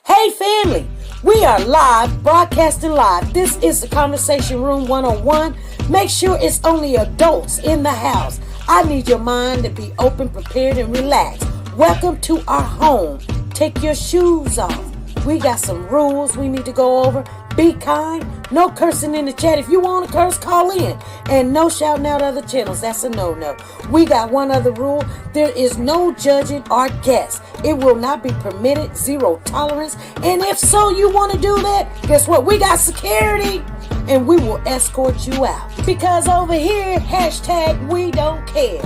Hey family, we are live, broadcasting live. This is the Conversation Room 101. Make sure it's only adults in the house. I need your mind to be open, prepared, and relaxed. Welcome to our home. Take your shoes off. We got some rules we need to go over. Be kind. No cursing in the chat. If you want to curse, call in. And no shouting out other channels. That's a no-no. We got one other rule. There is no judging our guests. It will not be permitted. Zero tolerance. And if so, you want to do that, guess what? We got security. And we will escort you out. Because over here, hashtag we don't care.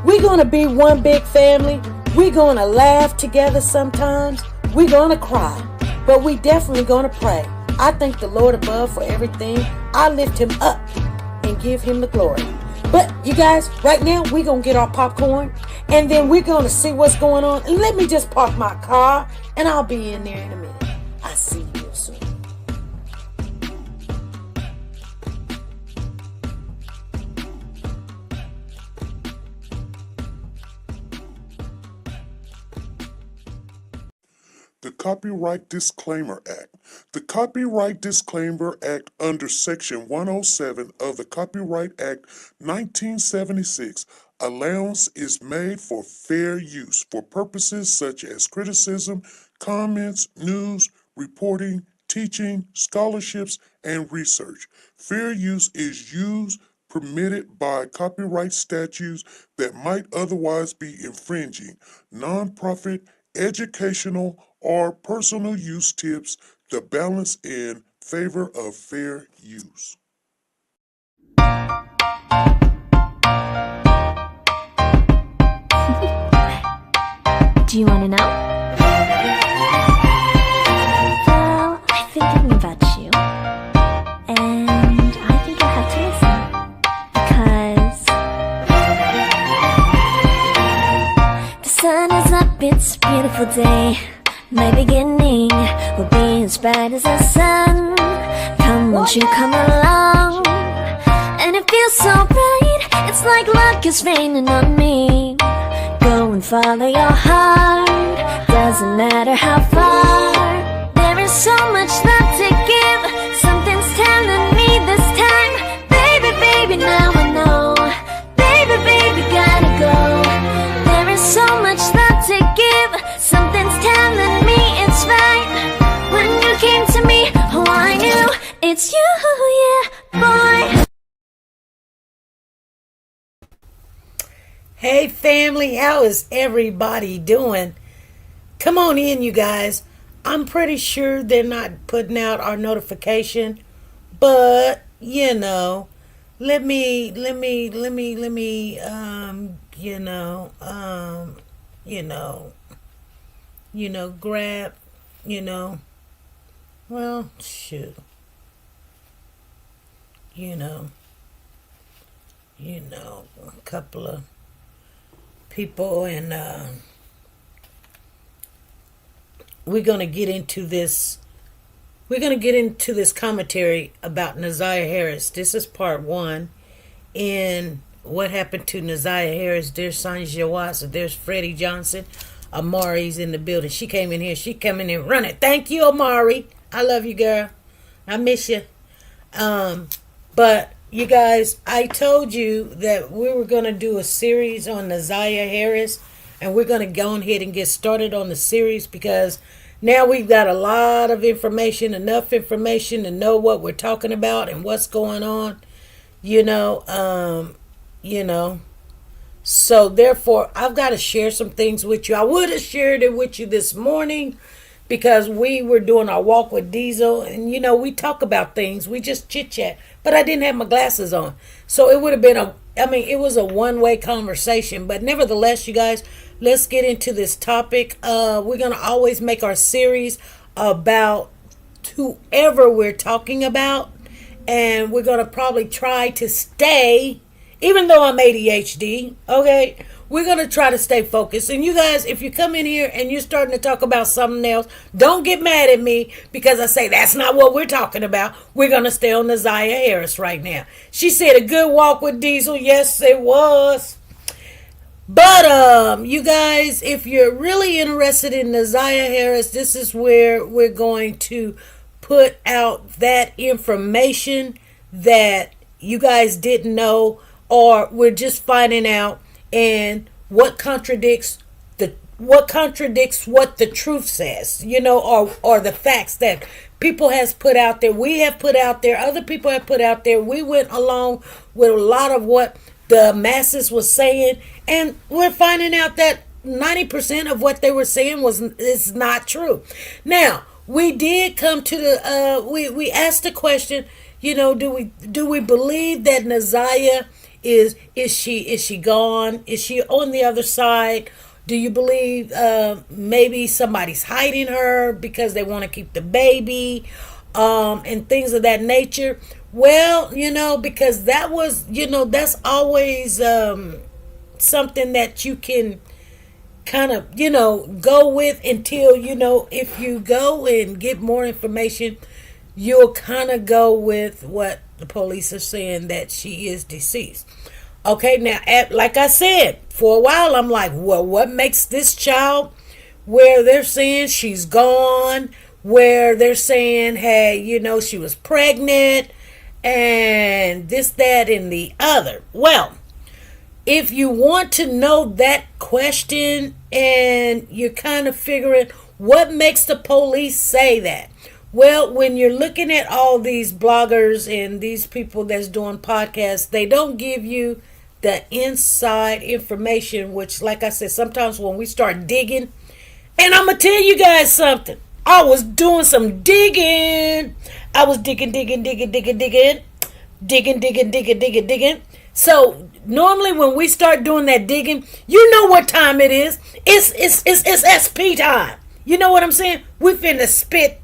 We're going to be one big family. We're going to laugh together sometimes. We're going to cry. But we definitely going to pray. I thank the Lord above for everything. I lift him up and give him the glory. But you guys, right now, we're going to get our popcorn. And then we're going to see what's going on. And let me just park my car. And I'll be in there in a minute. I'll see you real soon. The Copyright Disclaimer Act. The Copyright Disclaimer Act under Section 107 of the Copyright Act 1976, allowance is made for fair use for purposes such as criticism, comments, news, reporting, teaching, scholarships, and research. Fair use is used permitted by copyright statutes that might otherwise be infringing. Nonprofit, educational, or personal use tips the balance in favor of fair use. Do you want to know? Well, I've been thinking about you, and I think you'll have to listen, because the sun is up, it's a beautiful day. My beginning will be as bright as the sun. Come, won't you come along? And it feels so bright, it's like luck is raining on me. Go and follow your heart, doesn't matter how far. There is so much love to give, something's telling me this time. Baby, baby, now I know. Baby, baby, gotta go. There is so much love to give, something's telling me it's right. When you came to me, oh I knew it's you, yeah, boy. Hey family, how is everybody doing? Come on in, you guys. I'm pretty sure they're not putting out our notification, but you know, let me grab, well, shoot, a couple of people, and we're gonna get into this. We're gonna get into this commentary about Naziah Harris. This is part one in what happened to Naziah Harris. There's Sanja Watts, there's Freddie Johnson. Amari's in the building. She came in here. She came in and running. Thank you, Amari. I love you, girl. I miss you. But you guys, I told you that we were going to do a series on Naziah Harris, and we're going to go ahead and get started on the series because now we've got a lot of information, enough information to know what we're talking about and what's going on, So therefore, I've got to share some things with you. I would have shared it with you this morning because we were doing our walk with Diesel, and we talk about things. We just chit chat, but I didn't have my glasses on, so it would have been it was a one-way conversation. But nevertheless, you guys, let's get into this topic. We're gonna always make our series about whoever we're talking about, and we're gonna probably try to stay. Even though I'm ADHD, okay, we're going to try to stay focused. And you guys, if you come in here and you're starting to talk about something else, don't get mad at me because I say that's not what we're talking about. We're going to stay on Naziah Harris right now. She said a good walk with Diesel. Yes, it was. But you guys, if you're really interested in Naziah Harris, this is where we're going to put out that information that you guys didn't know, or we're just finding out, and what contradicts what the truth says, or the facts that people has put out there, we have put out there, other people have put out there. We went along with a lot of what the masses was saying, and we're finding out that 90% of what they were saying is not true. Now, we did come to the we asked the question, do we believe that Naziah is she gone? Is she on the other side? Do you believe maybe somebody's hiding her because they want to keep the baby, and things of that nature? Well, because that's always something that you can kind of, go with until, if you go and get more information, you'll kind of go with what the police are saying, that she is deceased. Okay, now, like I said, for a while, I'm like, well, what makes this child, where they're saying she's gone, where they're saying, hey, she was pregnant, and this, that, and the other? Well, if you want to know that question and you're kind of figuring what makes the police say that, well, when you're looking at all these bloggers and these people that's doing podcasts, they don't give you the inside information, which, like I said, sometimes when we start digging, and I'm going to tell you guys something. I was doing some digging. I was digging. So normally when we start doing that digging, you know what time it is. It's SP time. You know what I'm saying? We finna spit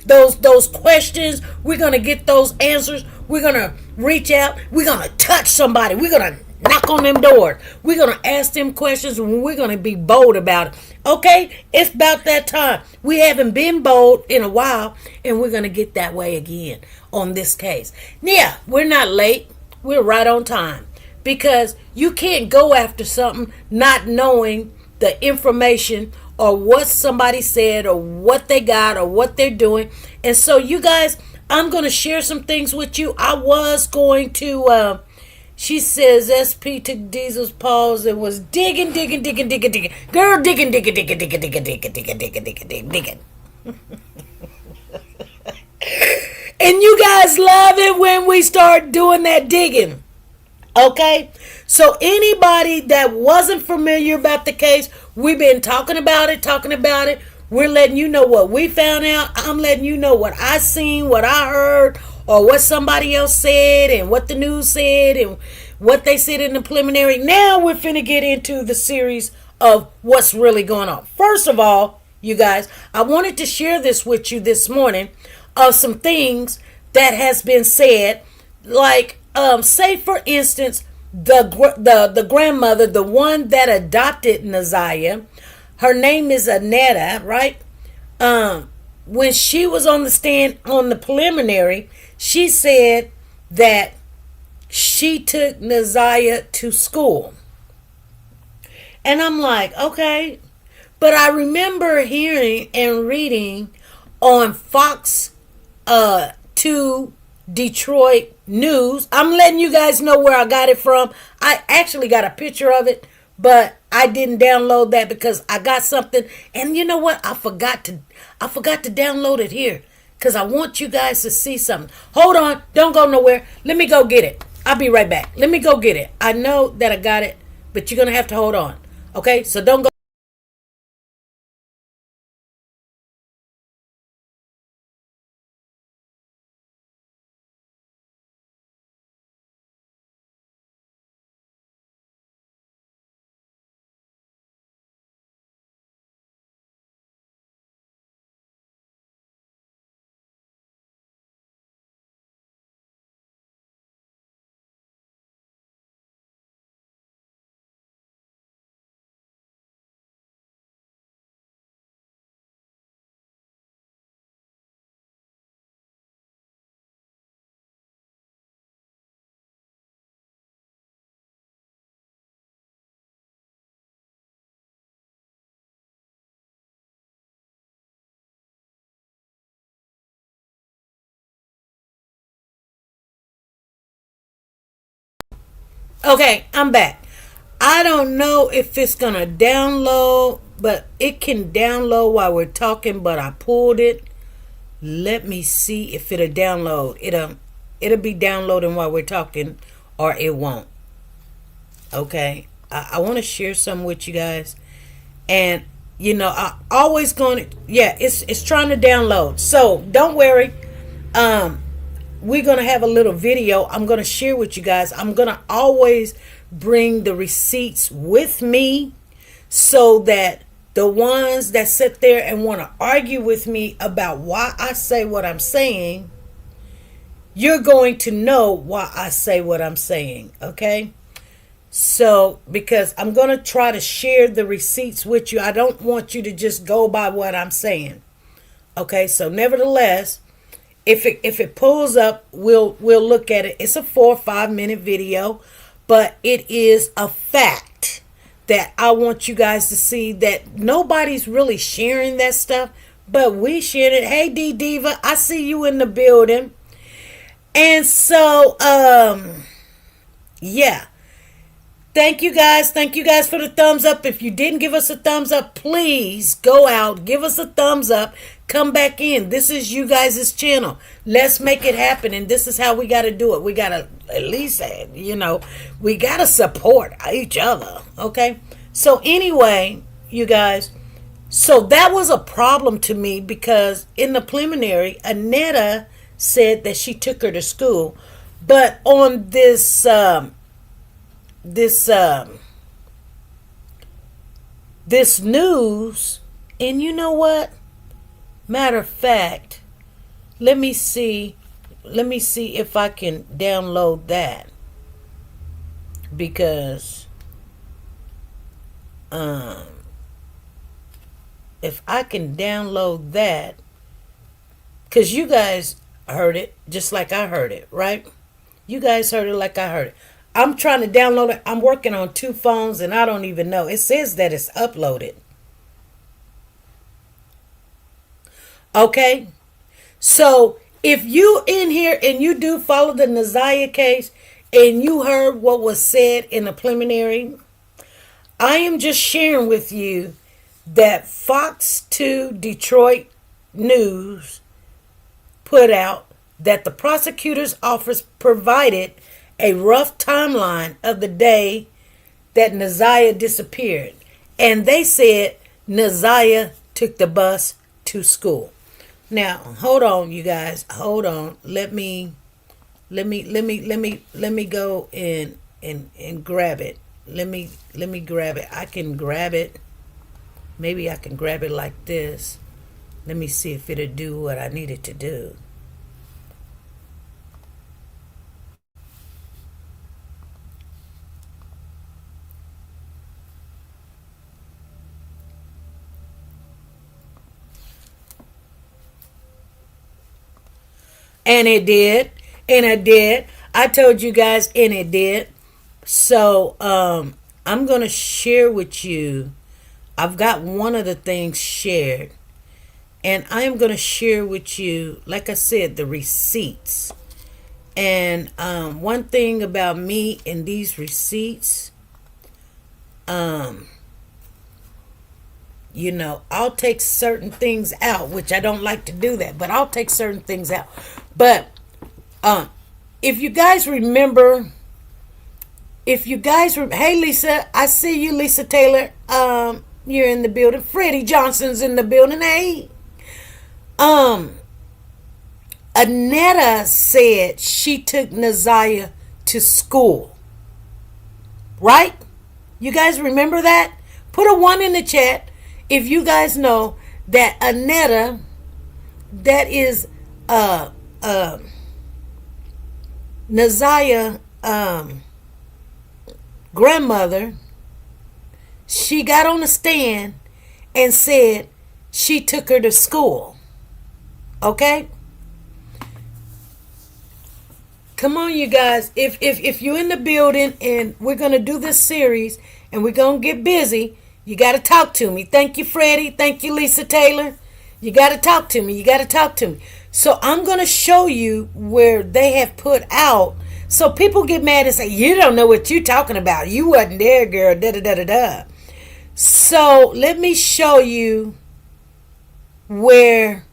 those questions. We're gonna get those answers. We're gonna reach out. We're gonna touch somebody. We're gonna knock on them doors. We're gonna ask them questions, and we're gonna be bold about it. Okay, it's about that time. We haven't been bold in a while, and we're gonna get that way again on this case. Yeah, we're not late. We're right on time, because you can't go after something not knowing the information or what somebody said or what they got or what they're doing. And so, you guys, I'm going to share some things with you. I was going to, she says, SP took Diesel's pause and was digging. Girl, digging. And you guys love it when we start doing that digging. Okay? So anybody that wasn't familiar about the case, we've been talking about it. We're letting you know what we found out. I'm letting you know what I seen, what I heard, or what somebody else said, and what the news said, and what they said in the preliminary. Now we're finna get into the series of what's really going on. First of all, you guys, I wanted to share this with you this morning of some things that has been said, like say for instance, the grandmother, the one that adopted Naziah, her name is Anetta, right? When she was on the stand on the preliminary, she said that she took Naziah to school. And I'm like, okay. But I remember hearing and reading on Fox 2 Detroit News. I'm letting you guys know where I got it from. I actually got a picture of it, but I didn't download that because I got something. And you know what? I forgot to download it here because I want you guys to see something. Hold on. Don't go nowhere. Let me go get it. I'll be right back. Let me go get it. I know that I got it, but you're going to have to hold on. Okay? So don't go. Okay, I'm back. I don't know if it's gonna download, but it can download while we're talking. But I pulled it. Let me see if it'll download. It'll be downloading while we're talking, or it won't. Okay, I want to share some with you guys, and I always going to, yeah, it's trying to download. So don't worry. We're gonna have a little video I'm gonna share with you guys. I'm gonna always bring the receipts with me so that the ones that sit there and want to argue with me about why I say what I'm saying, you're going to know why I say what I'm saying, okay? So, because I'm going to try to share the receipts with you. I don't want you to just go by what I'm saying. Okay? So, nevertheless, if it pulls up, we'll look at it. It's a 4 or 5 minute video, but it is a fact that I want you guys to see that nobody's really sharing that stuff, but we shared it. Hey, D Diva, I see you in the building. And so, yeah. Thank you guys. Thank you guys for the thumbs up. If you didn't give us a thumbs up, please go out, give us a thumbs up, come back in. This is you guys' channel. Let's make it happen. And this is how we got to do it. We got to at least, we got to support each other. Okay. So anyway, you guys, so that was a problem to me because in the preliminary, Anetta said that she took her to school. But on this news, and you know what, matter of fact, let me see if I can download that, because if I can download that, because you guys heard it just like I heard it, right? You guys heard it like I heard it. I'm trying to download it. I'm working on 2 phones and I don't even know. It says that it's uploaded. Okay? So, if you in here and you do follow the Naziah case and you heard what was said in the preliminary, I am just sharing with you that Fox 2 Detroit News put out that the prosecutor's office provided a rough timeline of the day that Naziah disappeared. And they said Naziah took the bus to school. Now, hold on, you guys. Hold on. Let me go and grab it. Let me grab it. I can grab it. Maybe I can grab it like this. Let me see if it'll do what I need it to do. And it did. And it did. I told you guys, and it did. So, I'm going to share with you. I've got one of the things shared. And I am going to share with you, like I said, the receipts. And one thing about me and these receipts, I'll take certain things out, which I don't like to do that, but I'll take certain things out. But if you guys remember, hey Lisa, I see you, Lisa Taylor. You're in the building. Freddie Johnson's in the building. Hey, Anetta said she took Naziah to school. Right? You guys remember that? Put a 1 in the chat if you guys know that Anetta, that is Naziah grandmother, she got on the stand and said she took her to school. Okay? Come on, you guys. If you're in the building and we're going to do this series and we're going to get busy, you got to talk to me. Thank you, Freddie. Thank you, Lisa Taylor. You got to talk to me. You got to talk to me. So I'm going to show you where they have put out So people get mad and say, you don't know what you're talking about. You wasn't there, girl. Da da da da da. So let me show you where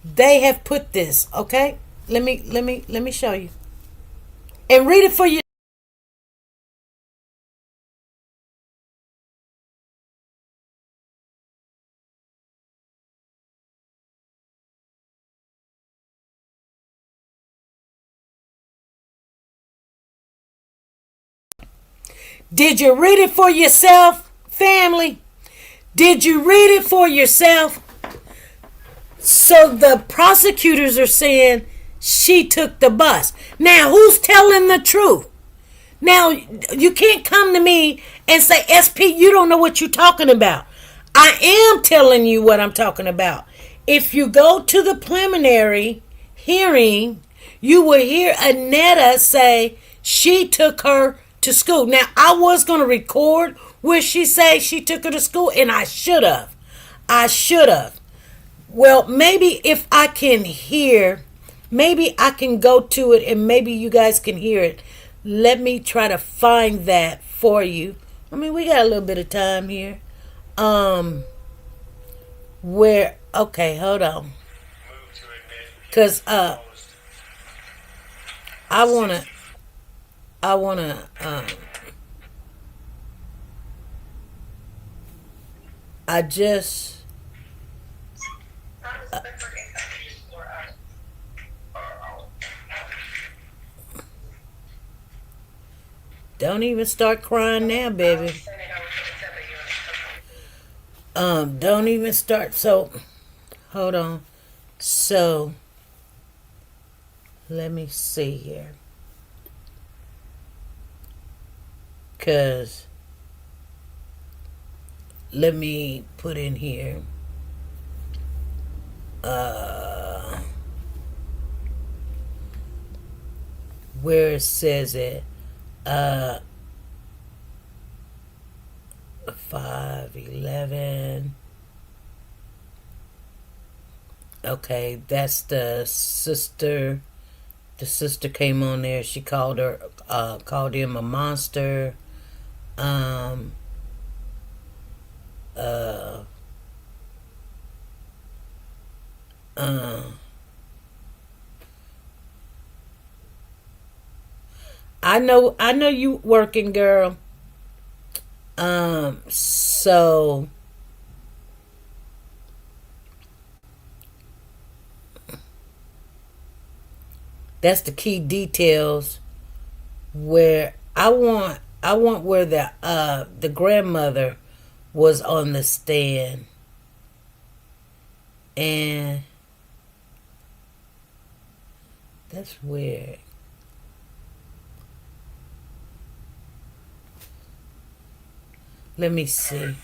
they have put this. Okay? Let me show you. And read it for you. Did you read it for yourself, family? Did you read it for yourself? So the prosecutors are saying she took the bus. Now, who's telling the truth? Now, you can't come to me and say, SP, you don't know what you're talking about. I am telling you what I'm talking about. If you go to the preliminary hearing, you will hear Anetta say she took her to school. Now, I was going to record where she says she took her to school, and I should have. I should have. Well, maybe if I can hear, maybe I can go to it and maybe you guys can hear it. Let me try to find that for you. I mean, we got a little bit of time here. Where, okay, hold on. Because, I want to, I just, don't even start crying now, baby. Don't even start. So, hold on. So, let me see here. Because, let me put in here. Where it says it. 5:11. Okay, that's the sister. The sister came on there. She called him a monster. I know you working, girl. So that's the key details where I want where the grandmother was on the stand. And that's weird. Let me see. Good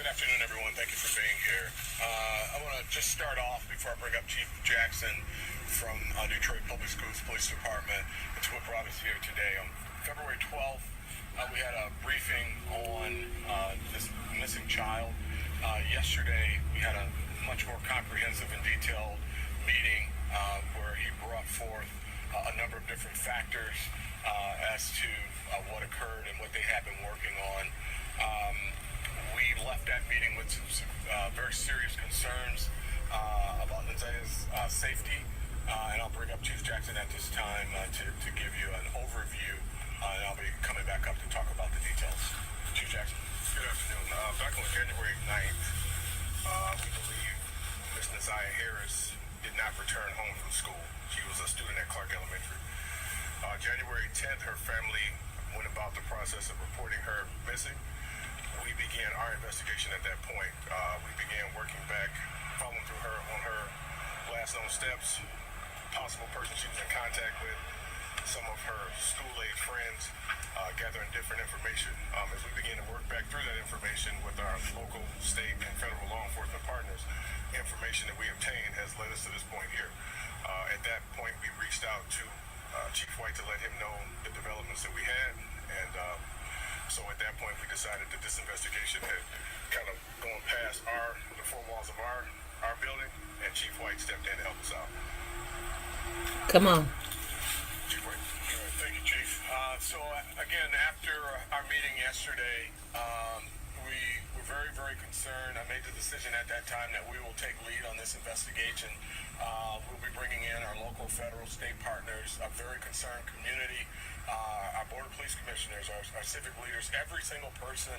afternoon, everyone. Thank you for being here. I want to just start off before I bring up Chief Jackson from Detroit Public Schools Police Department. It's what brought us here today. On February 12th, we had a briefing on this missing child. Yesterday, we had a much more comprehensive and detailed meeting where he brought forth a number of different factors as to what occurred and what they have been working on. We left that meeting with some very serious concerns about Nazaya's safety, and I'll bring up Chief Jackson at this time to give you an overview, and I'll be coming back up to talk about the details. Chief Jackson. Good afternoon. Back on January 9th, we believe Miss Nazaya Harris did not return home from school. She was a student at Clark Elementary. January 10th, her family went about the process of reporting her missing. We began our investigation at that point. We began working back, following through her on her last known steps, possible person she was in contact with, some of her school-age friends, gathering different information. As we began to work back through that information with our local, state, and federal law enforcement partners, information that we obtained has led us to this point here. At that point, we reached out to Chief White to let him know the developments that we had, and so at that point, we decided that this investigation had kind of gone past the four walls of our building, and Chief White stepped in to help us out. Come on. Chief White. Thank you, Chief. again, after our meeting yesterday, we were very, very concerned. I made the decision at that time that we will take lead on this investigation. We'll be bringing in our local, federal, state partners, a very concerned community, our border police commissioners, our civic leaders, every single person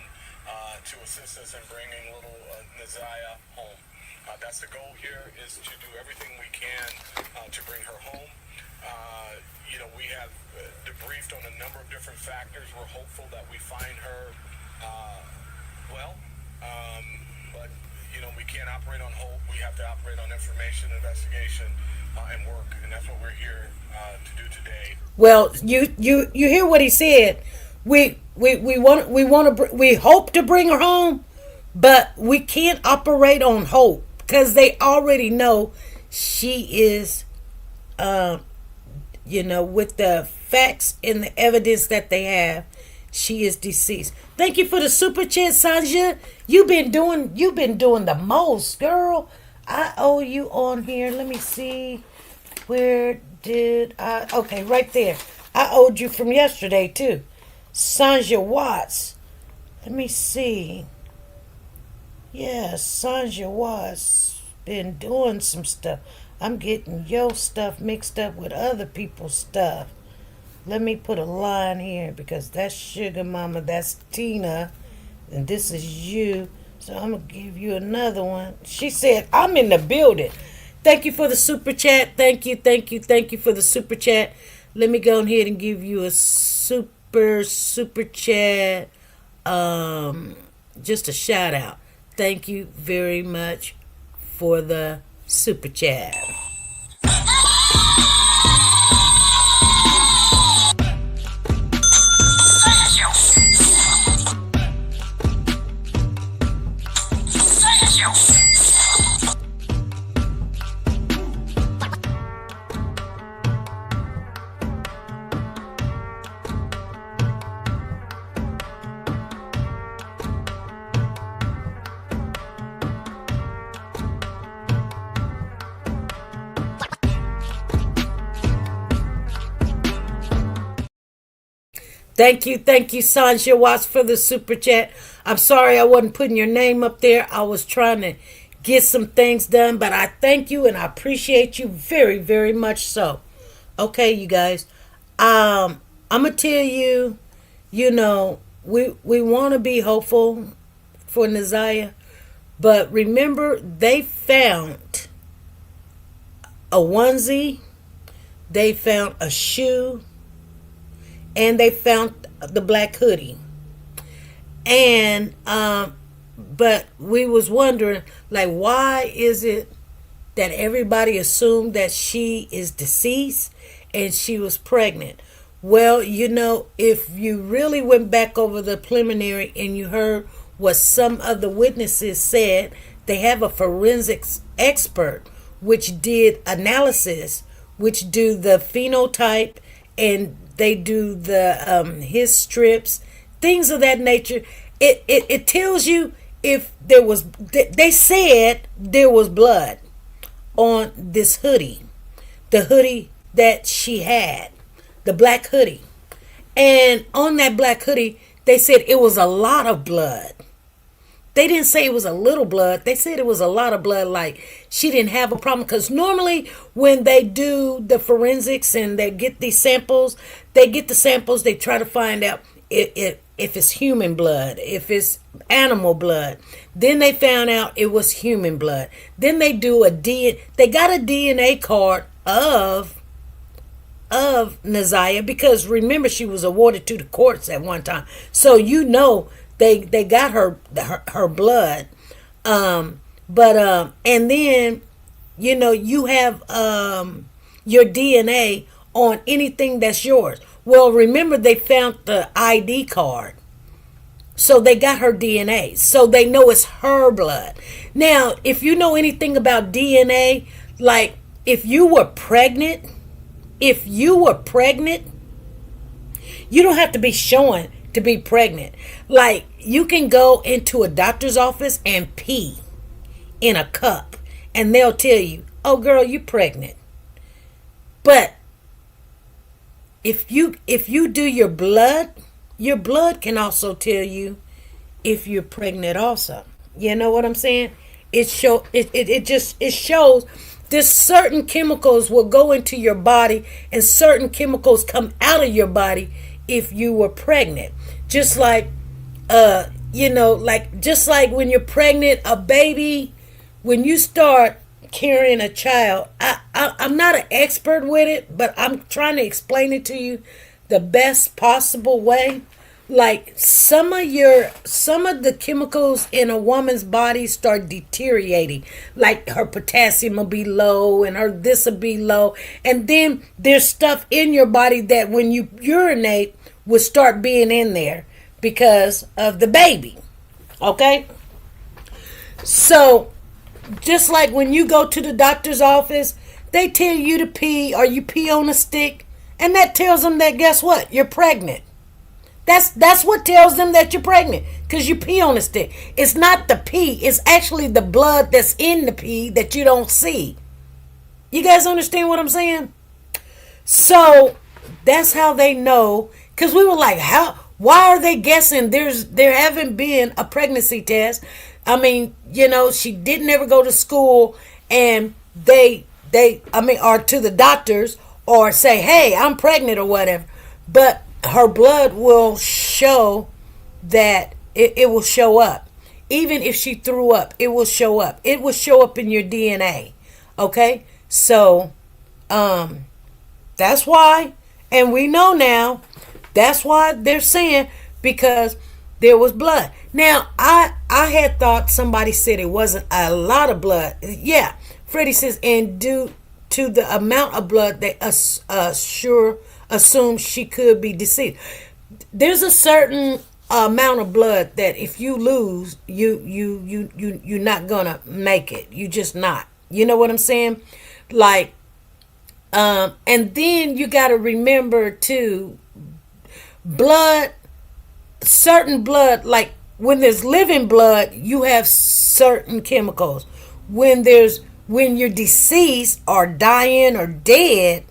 to assist us in bringing little Naziah home. That's the goal here, is to do everything we can to bring her home. We have debriefed on a number of different factors. We're hopeful that we find her well, but we can't operate on hope. We have to operate on information, investigation, and work, and that's what we're here to do today. Well, you hear what he said. We hope to bring her home, but we can't operate on hope because they already know she is, with the facts and the evidence that they have, she is deceased. Thank you for the super chat, Sanja. You've been doing the most, girl. I owe you on here. Let me see. Where did I? Okay, right there. I owed you from yesterday too. Sanja Watts. Let me see. Yeah, Sanja Watts been doing some stuff. I'm getting your stuff mixed up with other people's stuff. Let me put a line here because that's Sugar Mama, that's Tina, and this is you. So I'm going to give you another one. She said, I'm in the building. Thank you for the super chat. Thank you for the super chat. Let me go ahead and give you a super chat. Just a shout out. Thank you very much for the super chat. Thank you, Sanja Watts, for the super chat. I'm sorry I wasn't putting your name up there. I was trying to get some things done, but I thank you and I appreciate you very, very much so. Okay, you guys. I'm gonna tell you, we want to be hopeful for Naziah, but remember they found a onesie, they found a shoe, and they found the black hoodie. And but we was wondering, like, why is it that everybody assumed that she is deceased and she was pregnant? Well, if you really went back over the preliminary and you heard what some of the witnesses said, they have a forensics expert which did analysis, which do the phenotype, and they do the his strips, things of that nature. It tells you if there was. They said there was blood on this hoodie, the hoodie that she had, the black hoodie, and on that black hoodie they said it was a lot of blood. They didn't say it was a little blood. They said it was a lot of blood, like she didn't have a problem. Because normally when they do the forensics and they get these samples, they try to find out if it's human blood, if it's animal blood. Then they found out it was human blood. Then they do they got a DNA card of Naziah, because remember she was awarded to the courts at one time. So they got her blood, and then you have your DNA on anything that's yours. Well, remember they found the ID card, so they got her DNA, so they know it's her blood. Now, if you know anything about DNA, like if you were pregnant, you don't have to be showing to be pregnant. Like, you can go into a doctor's office and pee in a cup and they'll tell you, oh girl, you're pregnant. But if you do your blood, your blood can also tell you if you're pregnant also. You know what I'm saying? It shows there's certain chemicals will go into your body and certain chemicals come out of your body if you were pregnant. Just like just like when you're pregnant, a baby, when you start carrying a child, I'm not an expert with it, but I'm trying to explain it to you the best possible way. Like some of the chemicals in a woman's body start deteriorating, like her potassium will be low and her this will be low, and then there's stuff in your body that when you urinate will start being in there because of the baby. Okay, so just like when you go to the doctor's office, they tell you to pee or you pee on a stick, and that tells them that guess what, you're pregnant. That's what tells them that you're pregnant, because you pee on a stick. It's not the pee, it's actually the blood that's in the pee that you don't see. You guys understand what I'm saying? So that's how they know, because we were like, why are they guessing there haven't been a pregnancy test? I mean, she didn't ever go to school, and or to the doctors, or say, hey, I'm pregnant or whatever. But her blood will show that it will show up. Even if she threw up, it will show up. It will show up in your DNA. Okay? So, that's why, and we know now, that's why they're saying, because there was blood. Now, I had thought somebody said it wasn't a lot of blood. Yeah, Freddie says, and due to the amount of blood, they assume she could be deceased. There's a certain amount of blood that if you lose, you're not gonna make it. You just not. You know what I'm saying? Like, and then you got to remember too, certain blood, like when there's living blood, you have certain chemicals. When you're deceased or dying or dead,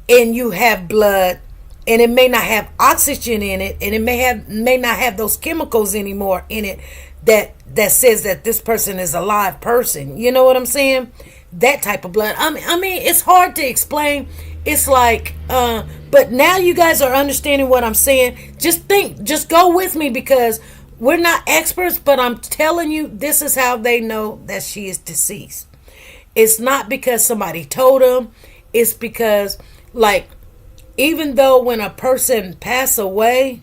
and you have blood, and it may not have oxygen in it, and it may not have those chemicals anymore in it that says that this person is a live person. You know what I'm saying? That type of blood. I mean, it's hard to explain. It's like, but now you guys are understanding what I'm saying. Just go with me, because we're not experts, but I'm telling you, this is how they know that she is deceased. It's not because somebody told them. It's because, like, even though when a person pass away,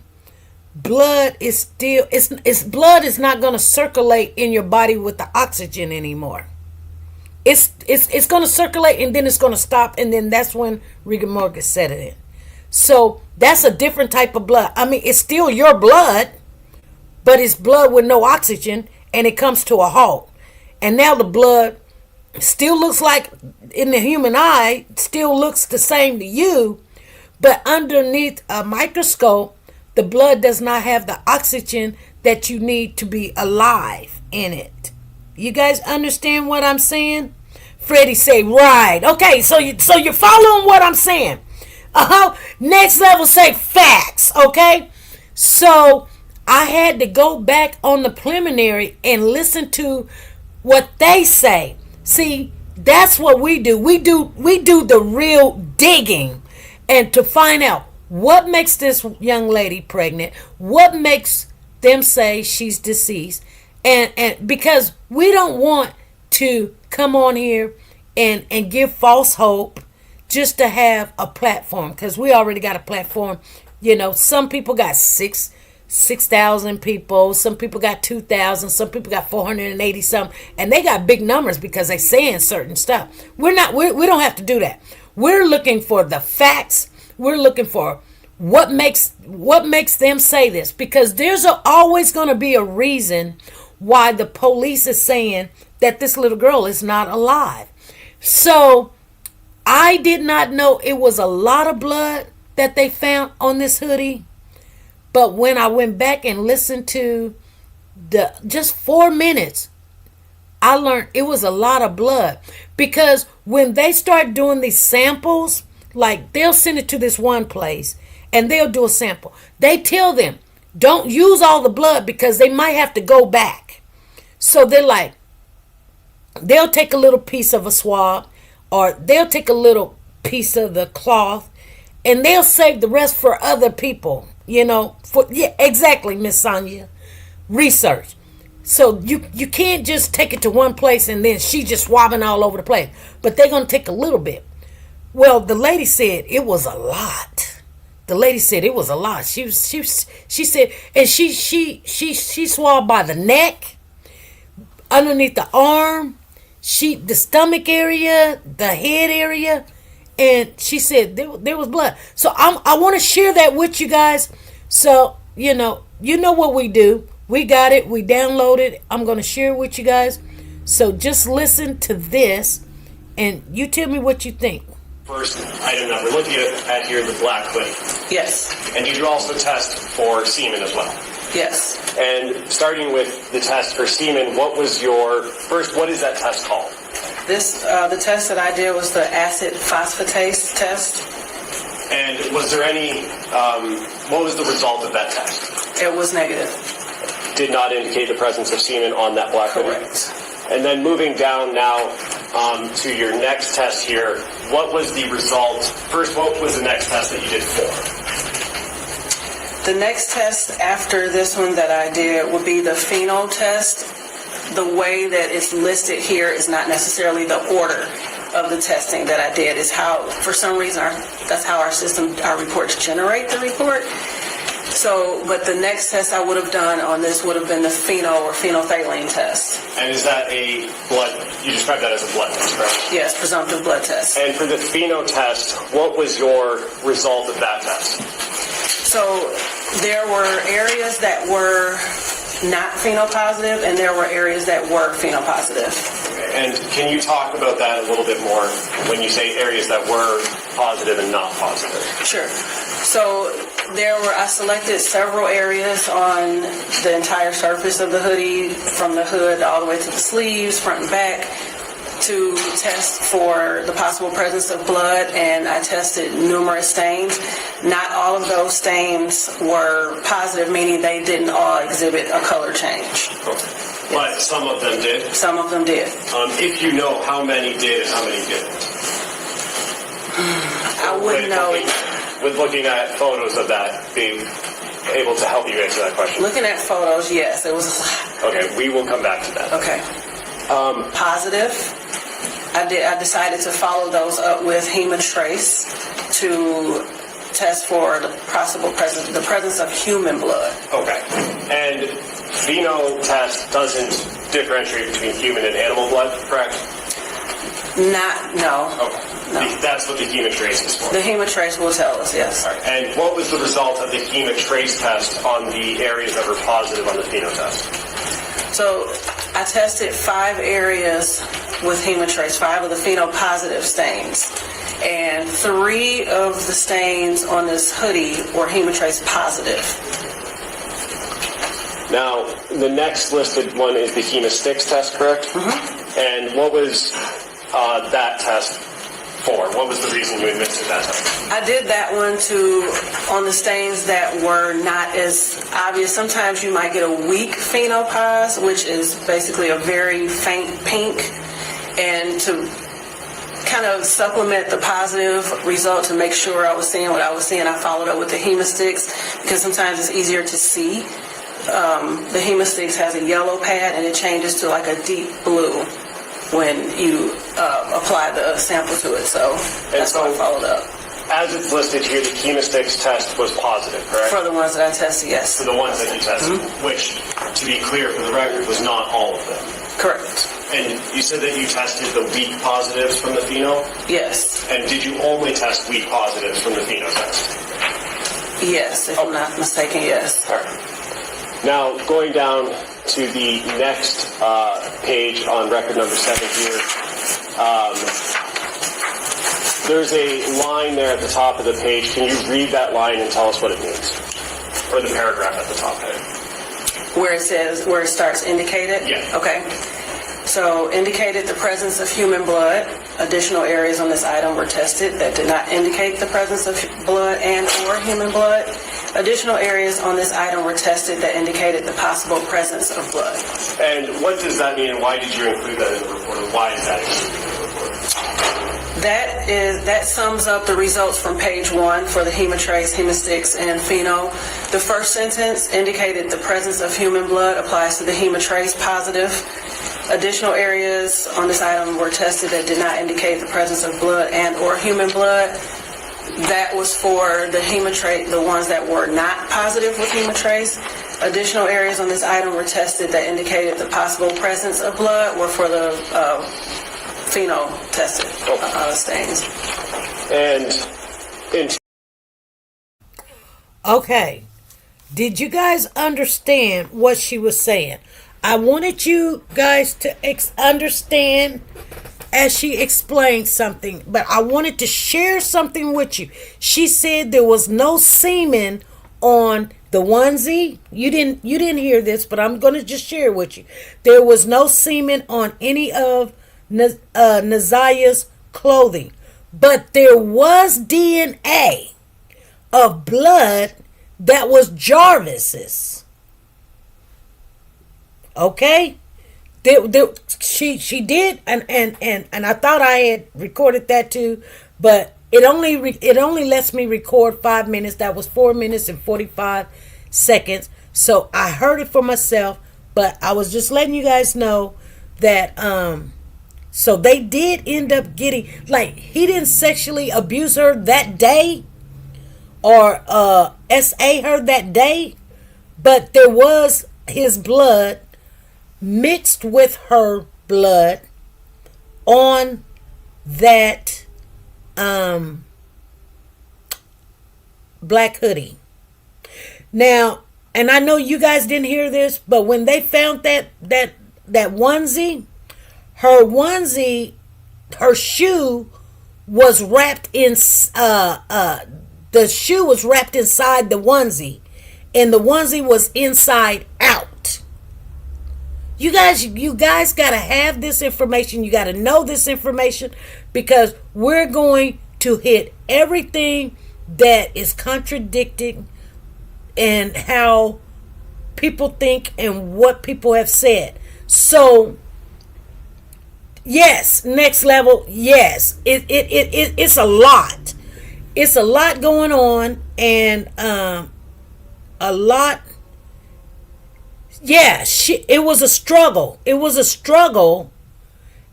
blood is still, it's blood is not going to circulate in your body with the oxygen anymore. It's going to circulate, and then it's going to stop, and then that's when rigor mortis set it in. So that's a different type of blood. I mean, it's still your blood, but it's blood with no oxygen, and it comes to a halt. And now the blood still looks like, in the human eye, still looks the same to you, but underneath a microscope, the blood does not have the oxygen that you need to be alive in it. You guys understand what I'm saying? Freddie say, right. Okay, so you're following what I'm saying. Next level say facts, okay? So I had to go back on the preliminary and listen to what they say. See, that's what we do. We do the real digging, and to find out what makes this young lady pregnant, what makes them say she's deceased, and because we don't want to come on here and give false hope just to have a platform, because we already got a platform. Some people got 6,000 people, some people got 2,000, some people got 480 something, and they got big numbers because they saying certain stuff. We don't have to do that. We're looking for the facts. We're looking for what makes them say this, because there's always going to be a reason why the police is saying that this little girl is not alive. So I did not know it was a lot of blood that they found on this hoodie. But when I went back and listened to just 4 minutes, I learned it was a lot of blood. Because when they start doing these samples, like they'll send it to this one place, and they'll do a sample. They tell them, don't use all the blood because they might have to go back. So they're like, they'll take a little piece of a swab, or they'll take a little piece of the cloth, and they'll save the rest for other people. Exactly, Miss Sonia. Research. So you can't just take it to one place and then she just swabbing all over the place. But they're gonna take a little bit. Well, the lady said it was a lot. The lady said it was a lot. She said, and she swabbed by the neck, underneath the arm, the stomach area, the head area, and she said there was blood. So I want to share that with you guys. So you know what we do. We got it. We downloaded. I'm going to share it with you guys. So just listen to this, and you tell me what you think. First item that we're looking at here, the black hoodie. Yes. And did you also test for semen as well? Yes. And starting with the test for semen, what is that test called? The test that I did was the acid phosphatase test. And was there what was the result of that test? It was negative. Did not indicate the presence of semen on that black hoodie? Correct. And then moving down now to your next test here, what was the result? First, what was the next test that you did for? The next test after this one that I did would be the phenol test. The way that it's listed here is not necessarily the order of the testing that I did. Is how, for some reason, that's how our reports generate the report. So, but the next test I would have done on this would have been the phenol or phenolphthalein test. And is that a blood, you described that as a blood test, right? Yes, presumptive blood test. And for the pheno test, what was your result of that test? So there were areas that were not phenopositive, and there were areas that were phenopositive. And can you talk about that a little bit more when you say areas that were positive and not positive? Sure. So I selected several areas on the entire surface of the hoodie, from the hood all the way to the sleeves, front and back, to test for the possible presence of blood, and I tested numerous stains. Not all of those stains were positive, meaning they didn't all exhibit a color change. Okay. But some of them did? Some of them did. If you know how many did and how many didn't? I wouldn't know. With looking at photos of that, being able to help you answer that question. Looking at photos, yes, it was a lot. Okay, we will come back to that. Okay. Positive. I decided to follow those up with hemotrace to test for the possible presence of human blood. Okay. And pheno test doesn't differentiate between human and animal blood, correct? No. Okay. No. That's what the hemotrace is for. The hemotrace will tell us, yes. All right. And what was the result of the hemotrace test on the areas that were positive on the pheno test? So I tested 5 areas with hemotrace, 5 of the phenopositive stains. And 3 of the stains on this hoodie were hemotrace positive. Now, the next listed one is the hemostix test, correct? Mm-hmm. And what was that test for? What was the reason you administered that test? I did that one on the stains that were not as obvious. Sometimes you might get a weak phenopos, which is basically a very faint pink. And to kind of supplement the positive result to make sure I was seeing what I was seeing, I followed up with the hemostix, because sometimes it's easier to see. The hemostix has a yellow pad and it changes to like a deep blue when you apply the sample to it. So that's what I followed up. As it's listed here, the hemostix test was positive, correct? For the ones that I tested, yes. For the ones that you tested, which, to be clear for the record, was not all of them. Correct. And you said that you tested the weak positives from the pheno? Yes. And did you only test weak positives from the pheno test? Yes, if I'm not mistaken, yes. All right. Now, going down to the next page on record number 7 here, there's a line there at the top of the page. Can you read that line and tell us what it means? Or the paragraph at the top there. Where it starts indicated? Yeah. Okay. also indicated the presence of human blood. Additional areas on this item were tested that did not indicate the presence of blood and or human blood. Additional areas on this item were tested that indicated the possible presence of blood. And what does that mean, and why did you include that in the report, and why is that included in the report? That sums up the results from page 1 for the hemotrace, hemostix, and pheno. The first sentence indicated the presence of human blood applies to the hemotrace positive. Additional areas on this item were tested that did not indicate the presence of blood and or human blood. That was for the hemotrace, the ones that were not positive with hemotrace. Additional areas on this item were tested that indicated the possible presence of blood were for the pheno tested stains. Okay. Did you guys understand what she was saying? I wanted you guys to understand as she explained something, but I wanted to share something with you. She said there was no semen on the onesie. You didn't hear this, but I'm going to just share it with you. There was no semen on any of Naziah's clothing, but there was DNA of blood that was Jarvis's. Okay, she did, and I thought I had recorded that too, but it only lets me record 5 minutes. That was 4 minutes and 45 seconds. So I heard it for myself, but I was just letting you guys know that so they did end up getting, like, he didn't sexually abuse her that day or SA her that day, but there was his blood mixed with her blood on that black hoodie. Now, and I know you guys didn't hear this, but when they found that onesie, her shoe was wrapped in the shoe was wrapped inside the onesie, and the onesie was inside out. You guys got to have this information. You got to know this information, because we're going to hit everything that is contradicting and how people think and what people have said. So, yes, next level, yes. It's a lot. It's a lot going on, and a lot. Yeah, it was a struggle. It was a struggle.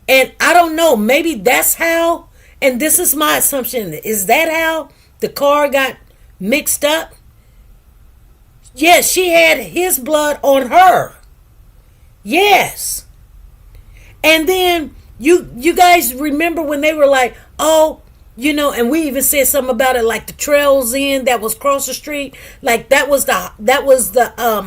And I don't know, maybe that's how, and this is my assumption, is that how the car got mixed up? Yes, she had his blood on her. Yes. And then you guys remember when they were like, oh, you know, and we even said something about it, like the Trails Inn that was across the street, like that was the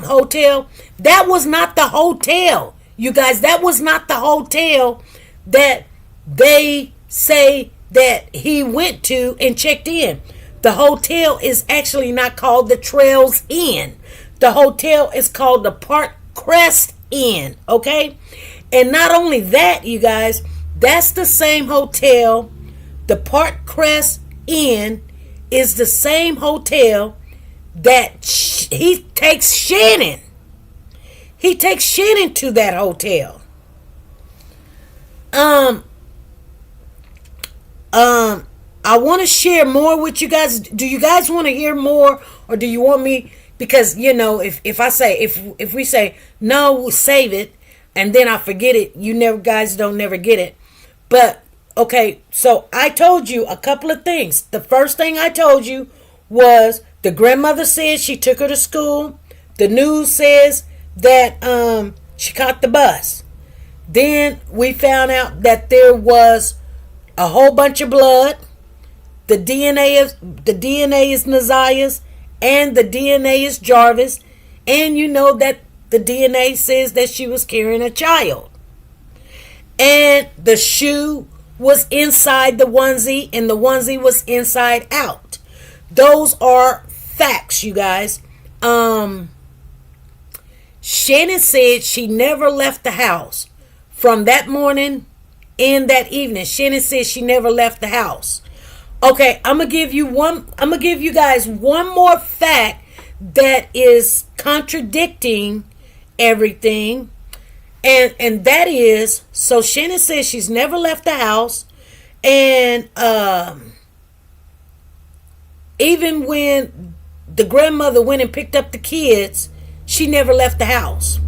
hotel. That was not the hotel, you guys. That was not the hotel that they say that he went to and checked in. The hotel is actually not called the Trails Inn. The hotel is called the Park Crest Inn, okay? And not only that, you guys, that's the same hotel. The Park Crest Inn is the same hotel that he takes Shannon. He takes Shannon to that hotel. I want to share more with you guys. Do you guys want to hear more, or do you want me? Because, you know, if we say no, we'll save it, and then I forget it, you guys don't never get it. But okay, so I told you a couple of things. The first thing I told you was the grandmother said she took her to school. The news says that she caught the bus. Then we found out that there was a whole bunch of blood. The DNA is Naziah's, and the DNA is Jarvis, and you know that the DNA says that she was carrying a child. And the shoe was inside the onesie, and the onesie was inside out. Those are facts, you guys. Shannon said she never left the house from that morning and that evening. Shannon says she never left the house. Okay, I'm gonna give you guys one more fact that is contradicting everything. And that is, so Shannon says she's never left the house, and even when the grandmother went and picked up the kids, she never left the house.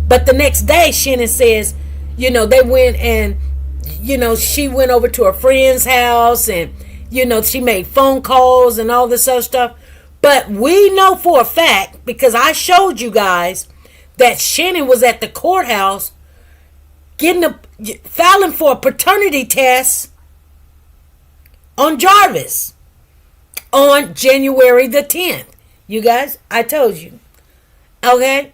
But the next day, Shannon says, they went and, she went over to her friend's house and, she made phone calls and all this other stuff. But we know for a fact, because I showed you guys, that Shannon was at the courthouse filing for a paternity test on Jarvis on January the 10th. You guys, I told you. Okay?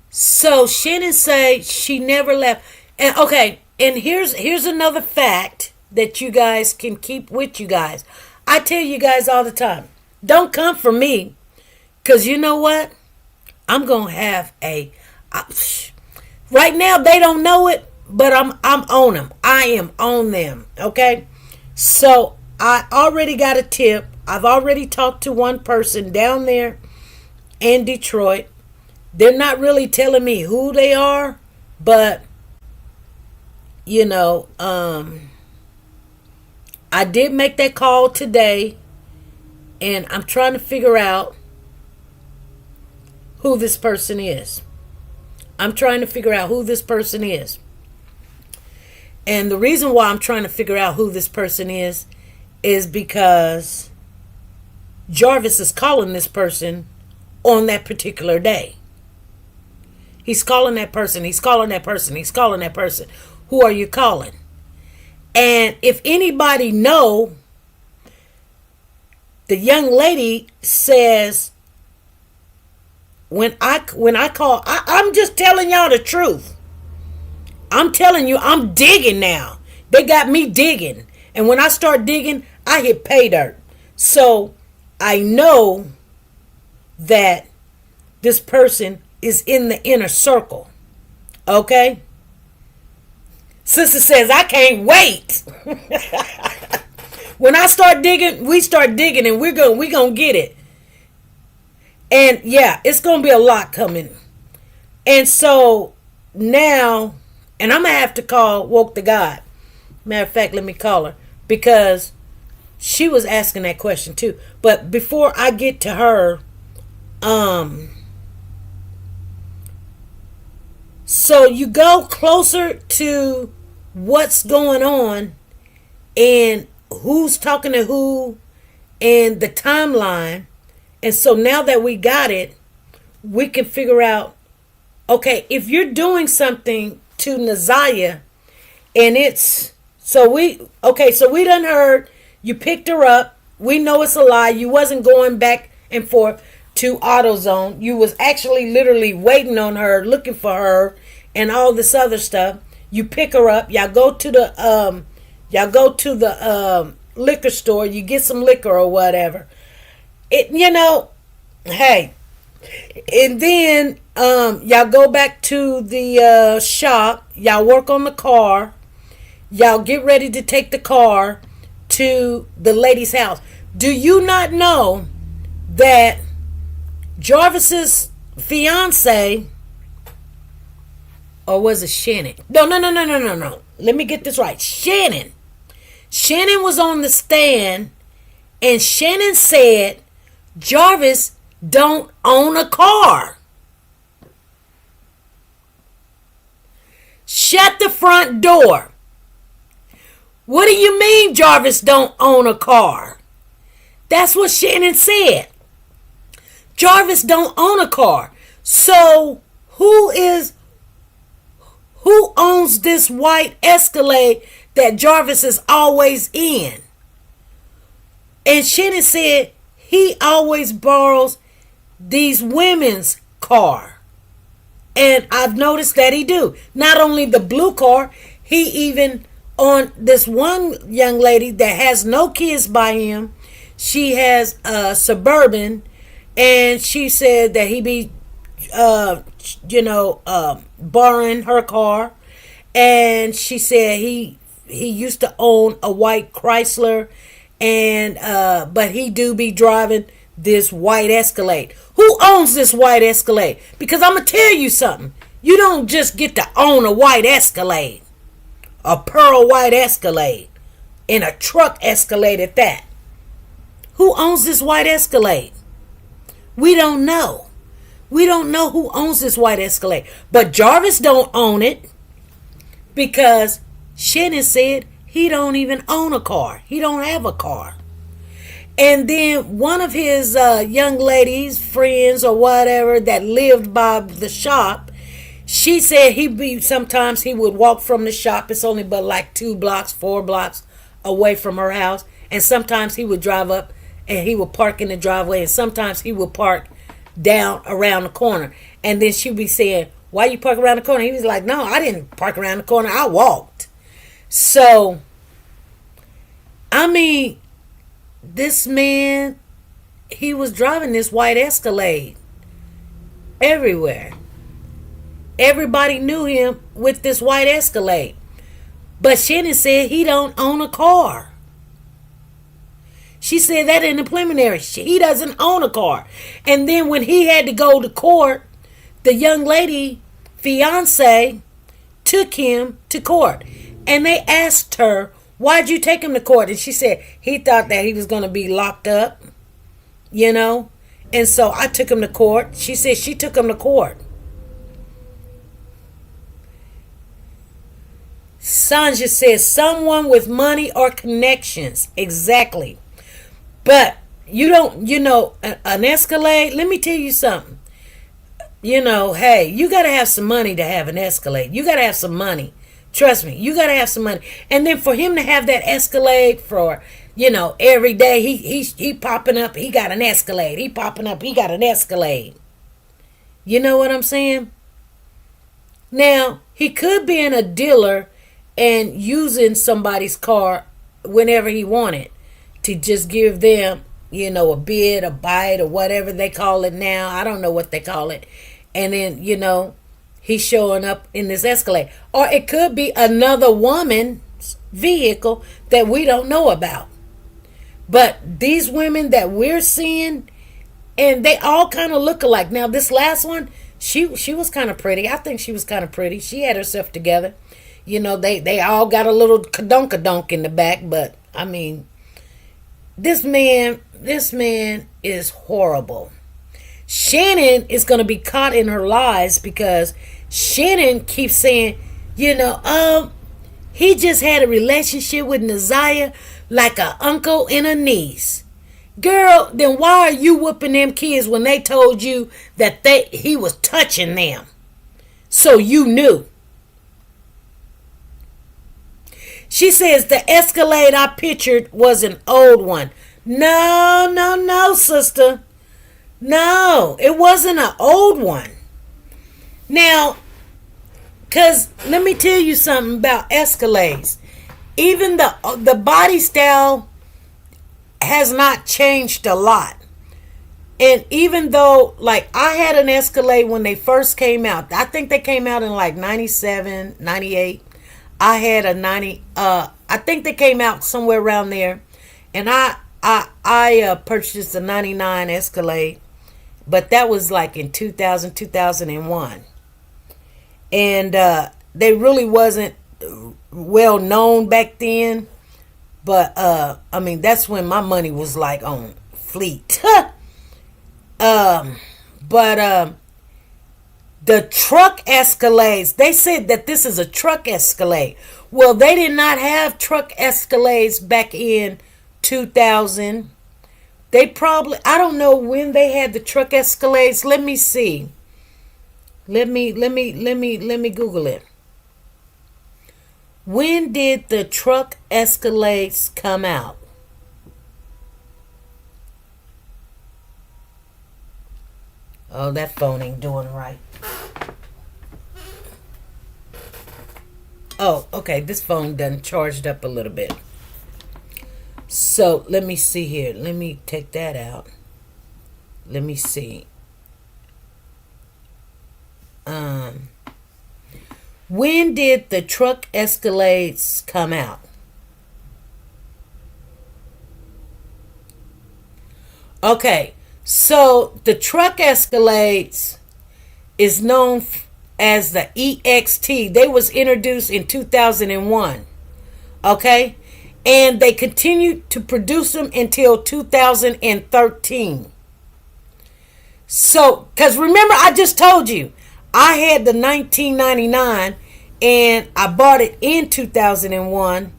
So Shannon say she never left. And okay, and here's another fact that you guys can keep with you guys. I tell you guys all the time, don't come for me, because you know what? I'm going to have right now they don't know it, but I'm on them. I am on them, okay? So I already got a tip. I've already talked to one person down there in Detroit. They're not really telling me who they are, but I did make that call today, and I'm trying to figure out who this person is. I'm trying to figure out who this person is. And the reason why I'm trying to figure out who this person is because Jarvis is calling this person on that particular day. He's calling that person. He's calling that person. He's calling that person. Who are you calling? And if anybody know, the young lady says, when I call, I'm just telling y'all the truth. I'm telling you, I'm digging now. They got me digging. And when I start digging, I hit pay dirt. So I know that this person is in the inner circle. Okay? Sister says, I can't wait. When I start digging, we start digging, and we're gonna get it. And yeah, it's gonna be a lot coming. And so now, and I'm gonna have to call Woke the God. Matter of fact, let me call her, because she was asking that question too. But before I get to her, so you go closer to what's going on and who's talking to who and the timeline. And so now that we got it, we can figure out, okay, if you're doing something to Naziah and it's, so we done heard you picked her up. We know it's a lie. You wasn't going back and forth to AutoZone. You was actually literally waiting on her, looking for her, and all this other stuff. You pick her up. Y'all go to the liquor store. You get some liquor or whatever. Hey. And then y'all go back to the shop. Y'all work on the car. Y'all get ready to take the car to the lady's house. Do you not know that Jarvis's fiance, or was it Shannon? No. Let me get this right. Shannon was on the stand, and Shannon said Jarvis don't own a car. Shut the front door. What do you mean Jarvis don't own a car? That's what Shannon said. Jarvis don't own a car. So who owns this white Escalade that Jarvis is always in? And Shannon said he always borrows these women's car. And I've noticed that he do. Not only the blue car, he even on this one young lady that has no kids by him. She has a Suburban, and she said that he be borrowing her car. And she said he used to own a white Chrysler, and but he do be driving this white Escalade. Who owns this white Escalade? Because I'm gonna tell you something. You don't just get to own a white Escalade, a pearl white Escalade, and a truck Escalade at that. Who owns this white Escalade? We don't know. We don't know who owns this white Escalade. But Jarvis don't own it because Shannon said he don't even own a car. He don't have a car. And then one of his young ladies, friends or whatever that lived by the shop, she said sometimes he would walk from the shop. It's only but like 2 blocks, 4 blocks away from her house. And sometimes he would drive up and he would park in the driveway. And sometimes he would park down around the corner. And then she'd be saying, why you park around the corner? He was like, no, I didn't park around the corner. I walked. So, I mean, this man, he was driving this white Escalade everywhere. Everybody knew him with this white Escalade. But Shannon said he don't own a car. She said that in the preliminary. He doesn't own a car. And then when he had to go to court, the young lady, fiance, took him to court. And they asked her, why'd you take him to court? And she said he thought that he was going to be locked up, you know. And so I took him to court. She said she took him to court. Sanja says someone with money or connections. Exactly. But you don't, an Escalade, let me tell you something. Hey, you got to have some money to have an Escalade. You got to have some money. Trust me, you got to have some money. And then for him to have that Escalade for, every day, he popping up, he got an Escalade. He popping up, he got an Escalade. You know what I'm saying? Now, he could be in a dealer and using somebody's car whenever he wanted to just give them, a bid, a bite, or whatever they call it now. I don't know what they call it. And then, he's showing up in this Escalade. Or it could be another woman's vehicle that we don't know about. But these women that we're seeing, and they all kind of look alike. Now, this last one, she was kind of pretty. I think she was kind of pretty. She had herself together. They all got a little kadonk in the back. But, I mean, this man is horrible. Shannon is going to be caught in her lies because Shannon keeps saying, he just had a relationship with Naziah like an uncle and a niece. Girl, then why are you whooping them kids when they told you that he was touching them? So you knew. She says the Escalade I pictured was an old one. No, sister. No, it wasn't an old one. Now, because let me tell you something about Escalades. Even the body style has not changed a lot. And even though, like, I had an Escalade when they first came out. I think they came out in like 97, 98. I had a 90, I think they came out somewhere around there. And I purchased a 99 Escalade. But that was like in 2000, 2001. And they really wasn't well known back then. But, I mean, that's when my money was like on fleet. But the truck Escalades, they said that this is a truck Escalade. Well, they did not have truck Escalades back in 2000. They probably, I don't know when they had the truck Escalades. Let me see. Let me Google it. When did the truck Escalades come out? Oh, that phone ain't doing right. Oh, okay. This phone done charged up a little bit. So, let me see here. Let me take that out. Let me When did the truck Escalades come out? Okay, so the truck Escalades is known as the EXT. They was introduced in 2001. Okay, and they continued to produce them until 2013. So, because remember, I just told you I had the 1999 and I bought it in 2001,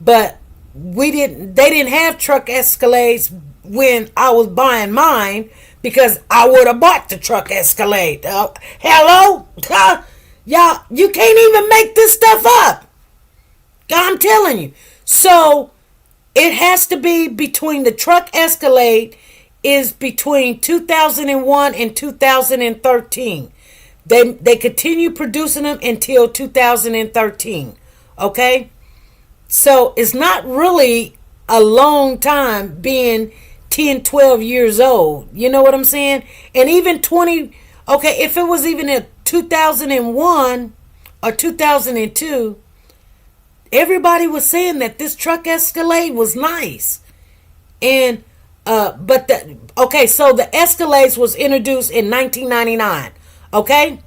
but they didn't have truck Escalades when I was buying mine, because I would have bought the truck Escalade. Hello? Y'all, you can't even make this stuff up. I'm telling you. So it has to be between the truck Escalade is between 2001 and 2013. They continue producing them until 2013. Okay? So it's not really a long time being 10, 12 years old. You know what I'm saying? And even 20, okay, if it was even in 2001 or 2002, everybody was saying that this truck Escalade was nice. And, so the Escalades was introduced in 1999. Okay?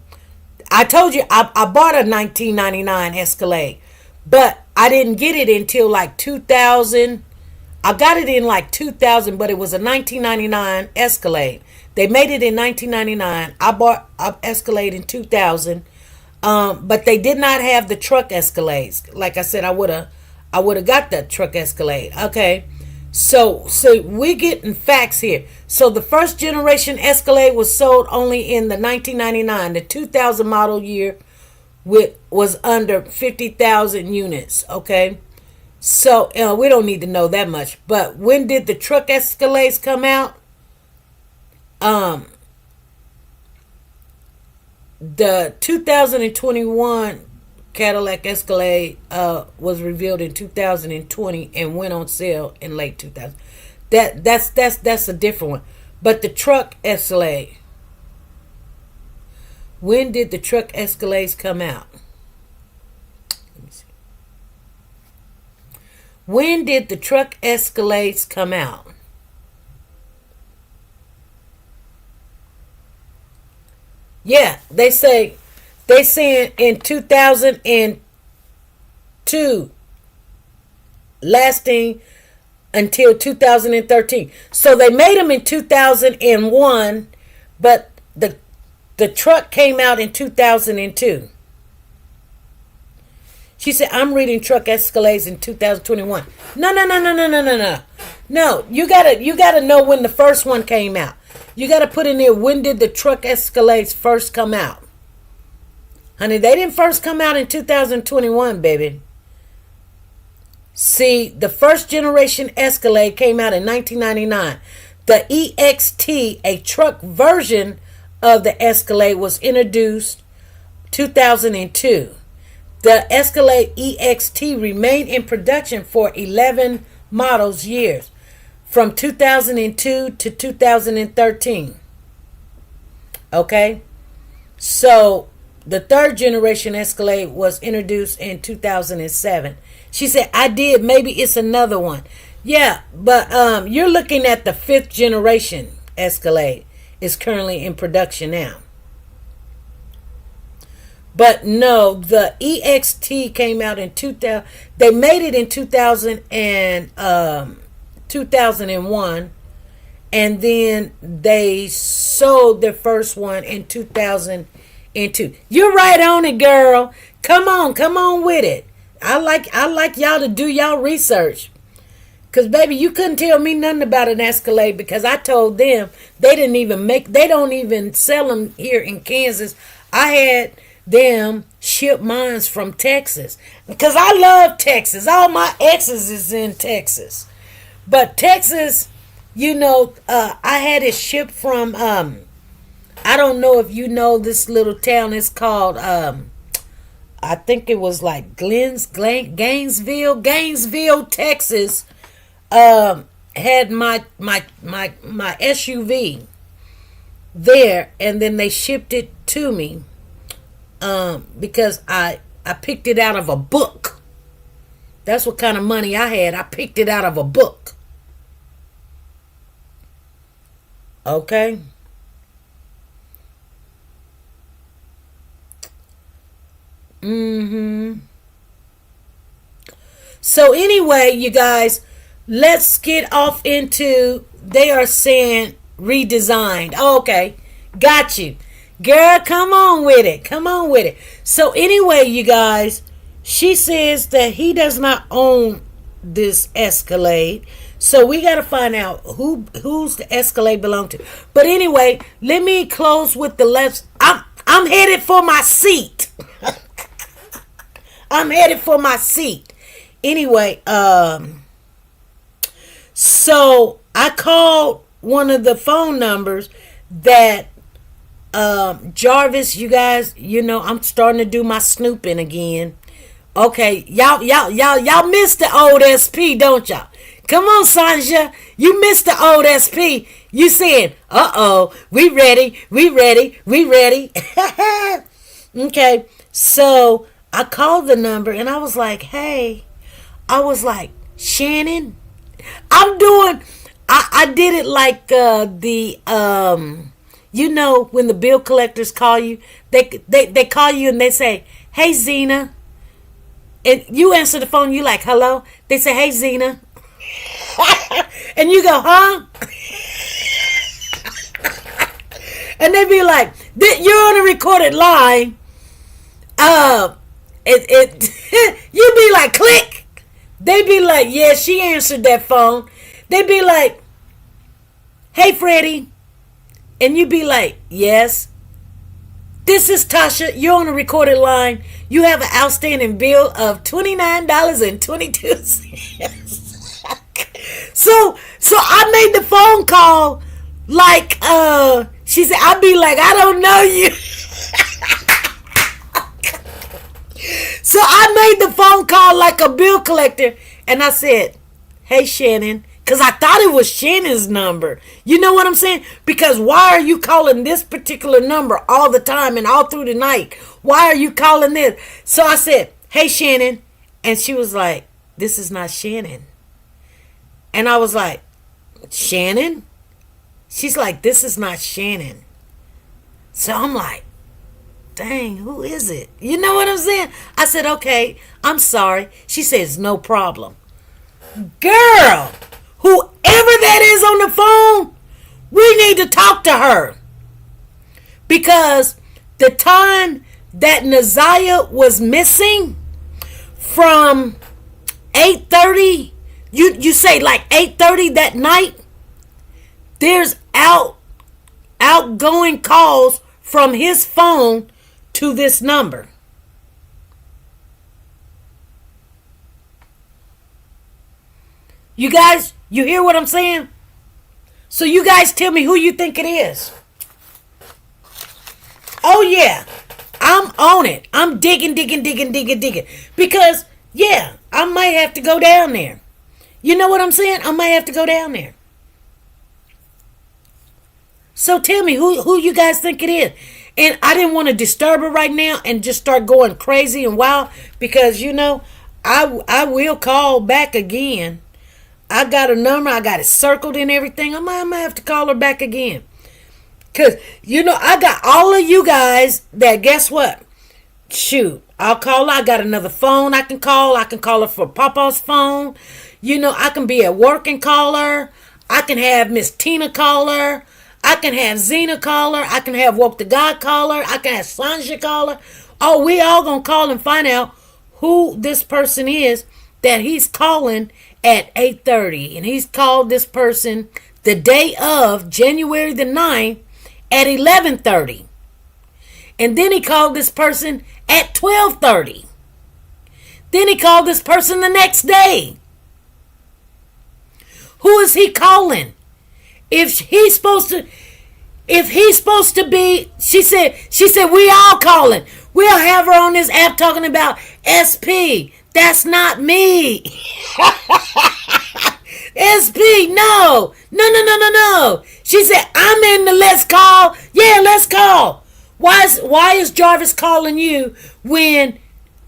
I told you I bought a 1999 Escalade, but I didn't get it until like 2000. I got it in like 2000, but it was a 1999 Escalade. They made it in 1999. I bought an Escalade in 2000, but they did not have the truck Escalades. Like I said, I would have got that truck Escalade. Okay, so we're getting facts here. So the first generation Escalade was sold only in the 1999. The 2000 model year was under 50,000 units. Okay. So, we don't need to know that much. But when did the truck Escalades come out? The 2021 Cadillac Escalade was revealed in 2020 and went on sale in late 2000. That's a different one. But the truck Escalade. When did the truck Escalades come out? When did the truck Escalades come out? Yeah, they saying in 2002, lasting until 2013. So they made them in 2001, but the truck came out in 2002. She said, I'm reading truck Escalades in 2021. No. No, you gotta know when the first one came out. You gotta put in there, when did the truck Escalades first come out? Honey, they didn't first come out in 2021, baby. See, the first generation Escalade came out in 1999. The EXT, a truck version of the Escalade, was introduced 2002. The Escalade EXT remained in production for 11 models years, from 2002 to 2013. Okay? So, the third generation Escalade was introduced in 2007. She said, I did. Maybe it's another one. Yeah, but you're looking at the fifth generation Escalade. Is currently in production now. But no, the EXT came out in 2000. They made it in 2000 and 2001, and then they sold their first one in 2002. You're right on it, girl. Come on with it. I like y'all to do y'all research. Cause baby, you couldn't tell me nothing about an Escalade, because I told them they don't even sell them here in Kansas. I had them ship mines from Texas, because I love Texas. All my exes is in Texas, but Texas, I had it shipped from. I don't know if you know this little town. It's called. I think it was like Gainesville, Texas. Had my SUV there, and then they shipped it to me. because I picked it out of a book. That's what kind of money I had. I picked it out of a book. Okay. So anyway, you guys, let's get off into, they are saying redesigned. Okay. Got you. Girl, come on with it. Come on with it. So anyway, you guys, she says that he does not own this Escalade. So we got to find out who's the Escalade belong to. But anyway, let me close with the left. I'm headed for my seat. I'm headed for my seat. Anyway, so I called one of the phone numbers that Jarvis, you guys, you know, I'm starting to do my snooping again. Okay, y'all missed the old SP, don't y'all? Come on, Sanja, you missed the old SP. You saying, uh-oh, we ready. Okay, so I called the number and I was like, hey, Shannon, I did it like you know, when the bill collectors call you, they call you and they say, hey, Zena. And you answer the phone, you like, hello? They say, hey, Zena. And you go, huh? And they be like, you're on a recorded line. You be like, click. They be like, yeah, she answered that phone. They be like, hey, Freddie. And you be like, yes. This is Tasha. You're on a recorded line. You have an outstanding bill of $29.22. So I made the phone call like she said, I'd be like, I don't know you. So I made the phone call like a bill collector and I said, hey, Shannon. Because I thought it was Shannon's number. You know what I'm saying? Because why are you calling this particular number all the time and all through the night? Why are you calling this? So I said, hey, Shannon. And she was like, this is not Shannon. And I was like, Shannon? She's like, this is not Shannon. So I'm like, dang, who is it? You know what I'm saying? I said, okay, I'm sorry. She says, no problem. Girl, whoever that is on the phone, we need to talk to her. Because the time that Naziah was missing from 8:30, you say like 8:30 that night, there's outgoing calls from his phone to this number. You guys, you hear what I'm saying? So you guys tell me who you think it is. Oh yeah, I'm on it. I'm digging. Because, yeah, I might have to go down there. You know what I'm saying? I might have to go down there. So tell me who you guys think it is. And I didn't want to disturb her right now and just start going crazy and wild. Because, you know, I will call back again. I got a number. I got it circled and everything. I might have to call her back again. Because, you know, I got all of you guys that, guess what? Shoot, I'll call her. I got another phone I can call. I can call her for Papa's phone. You know, I can be at work and call her. I can have Miss Tina call her. I can have Zena call her. I can have Woke to God call her. I can have Sanja call her. Oh, we all going to call and find out who this person is that he's calling at 8:30. And he's called this person the day of January the 9th at 11:30. And then he called this person at 12:30. Then he called this person the next day. Who is he calling? If he's supposed to be, she said, we all calling. We'll have her on this app talking about SP. That's not me. SP, no. She said, I'm in the let's call. Yeah, let's call. Why is Jarvis calling you when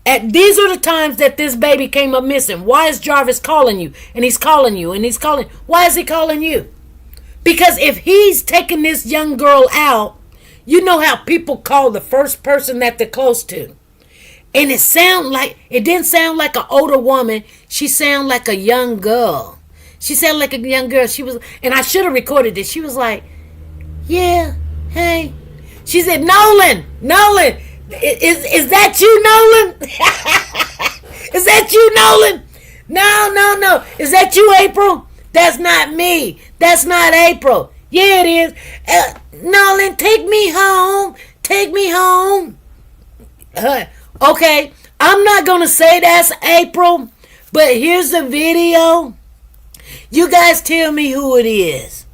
these are the times that this baby came up missing? Why is Jarvis calling you? And he's calling you and he's calling. Why is he calling you? Because if he's taking this young girl out, you know how people call the first person that they're close to. And it didn't sound like an older woman. She sounded like a young girl. She sounded like a young girl. She was, and I should have recorded it. She was like, yeah, hey. She said, Nolan, is that you, Nolan? Is that you, Nolan? No. Is that you, April? That's not me. That's not April. Yeah, it is. Nolan, take me home. Take me home. Okay, I'm not going to say that's April, but here's the video. You guys tell me who it is.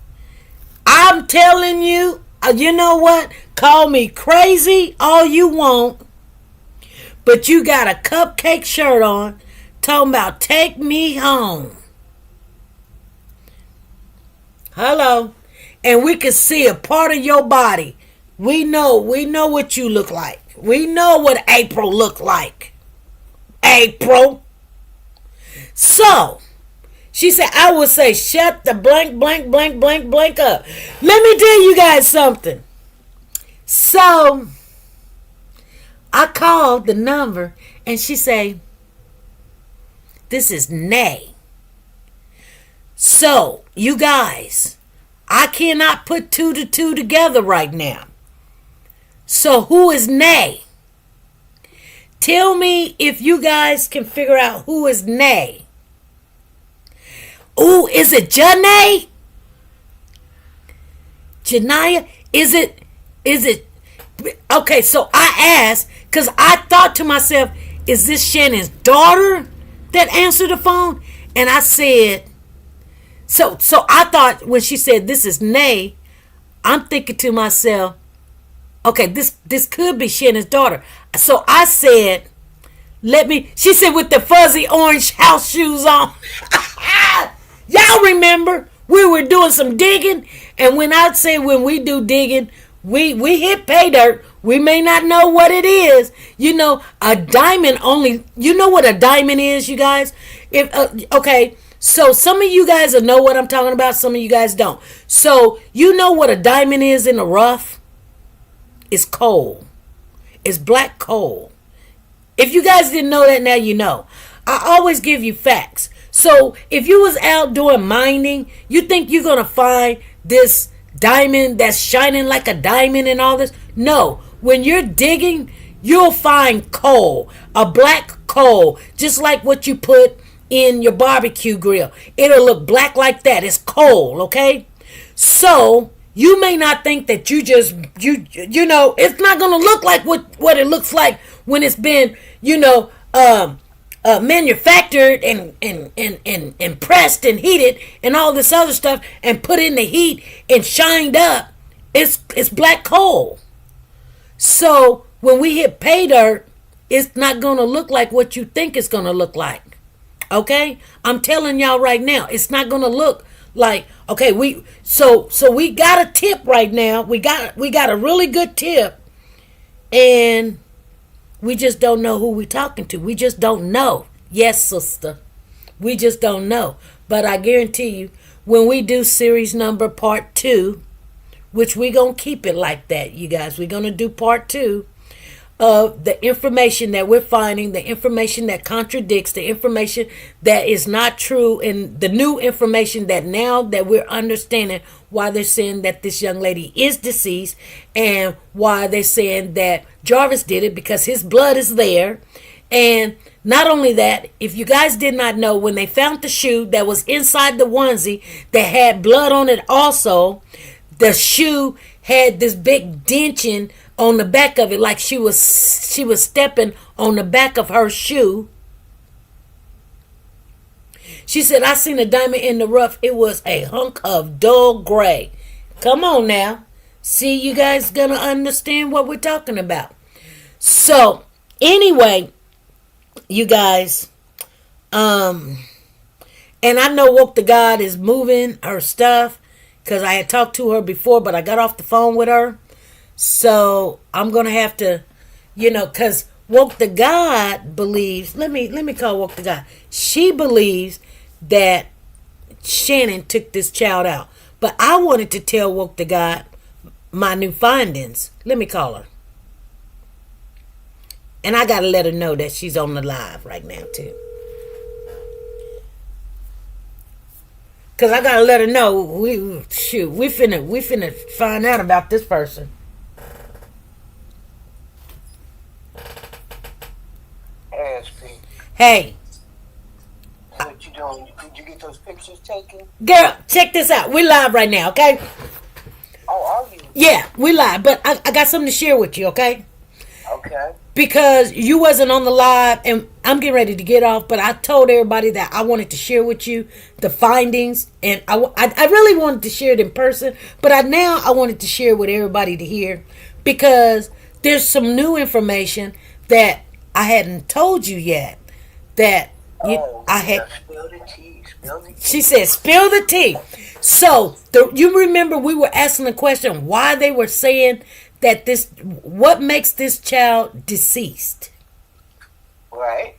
I'm telling you, you know what? Call me crazy all you want, but you got a cupcake shirt on talking about take me home. Hello. And we can see a part of your body. We know what you look like. We know what April looked like. April. So, she said, I would say, shut the blank up. Let me tell you guys something. So, I called the number and she said, this is Nay. So, you guys, I cannot put 2 to 2 together right now. So who is Nay? Tell me if you guys can figure out who is Nay. Ooh, is it Janae? Janaya? Is it? Okay, so I asked, because I thought to myself, is this Shannon's daughter that answered the phone? And I said, so I thought when she said this is Nay, I'm thinking to myself, okay, this could be Shannon's daughter. So I said, she said with the fuzzy orange house shoes on. Y'all remember we were doing some digging, and when we do digging, we hit pay dirt. We may not know what it is. You know, a diamond only, you know what a diamond is, you guys? Okay, so some of you guys will know what I'm talking about, some of you guys don't. So you know what a diamond is in the rough? It's coal. It's black coal. If you guys didn't know that, now you know. I always give you facts. So if you was out doing mining, you think you're going to find this diamond that's shining like a diamond and all this? No. When you're digging, you'll find coal. A black coal. Just like what you put in your barbecue grill. It'll look black like that. It's coal, okay? So you may not think that you know, it's not going to look like what it looks like when it's been, manufactured and pressed and heated and all this other stuff and put in the heat and shined up. It's black coal. So when we hit pay dirt, it's not going to look like what you think it's going to look like. Okay? I'm telling y'all right now, it's not going to look like, okay, we got a tip right now. We got a really good tip, and we just don't know who we're talking to. We just don't know. Yes, sister. We just don't know. But I guarantee you, when we do series number part 2, which we're going to keep it like that, you guys. We're going to do part 2 of the information that we're finding, the information that contradicts, the information that is not true, and the new information that now that we're understanding why they're saying that this young lady is deceased and why they're saying that Jarvis did it because his blood is there. And not only that, if you guys did not know, when they found the shoe that was inside the onesie that had blood on it also, the shoe had this big denting on the back of it, like she was stepping on the back of her shoe. She said, I seen a diamond in the rough. It was a hunk of dull gray. Come on now. See, you guys gonna understand what we're talking about. So, anyway, you guys, and I know Woke to God is moving her stuff, because I had talked to her before, but I got off the phone with her. So I'm gonna have to, because Woke the God believes. Let me call Woke the God. She believes that Shannon took this child out, but I wanted to tell Woke the God my new findings. Let me call her, and I gotta let her know that she's on the live right now too. Cause I gotta let her know we finna find out about this person. ASP. Hey, What you doing? Did you get those pictures taken? girl, check this out. We're live right now, okay? Oh, are you? Yeah, we live, but I got something to share with you, okay? Okay. Because you wasn't on the live, and I'm getting ready to get off, but I told everybody that I wanted to share with you the findings, and I really wanted to share it in person, but I wanted to share with everybody to hear, because there's some new information that I hadn't told you yet, that I had. Spill the tea. Spill the tea. She said, "Spill the tea." So you remember we were asking the question why they were saying that what makes this child deceased? Right.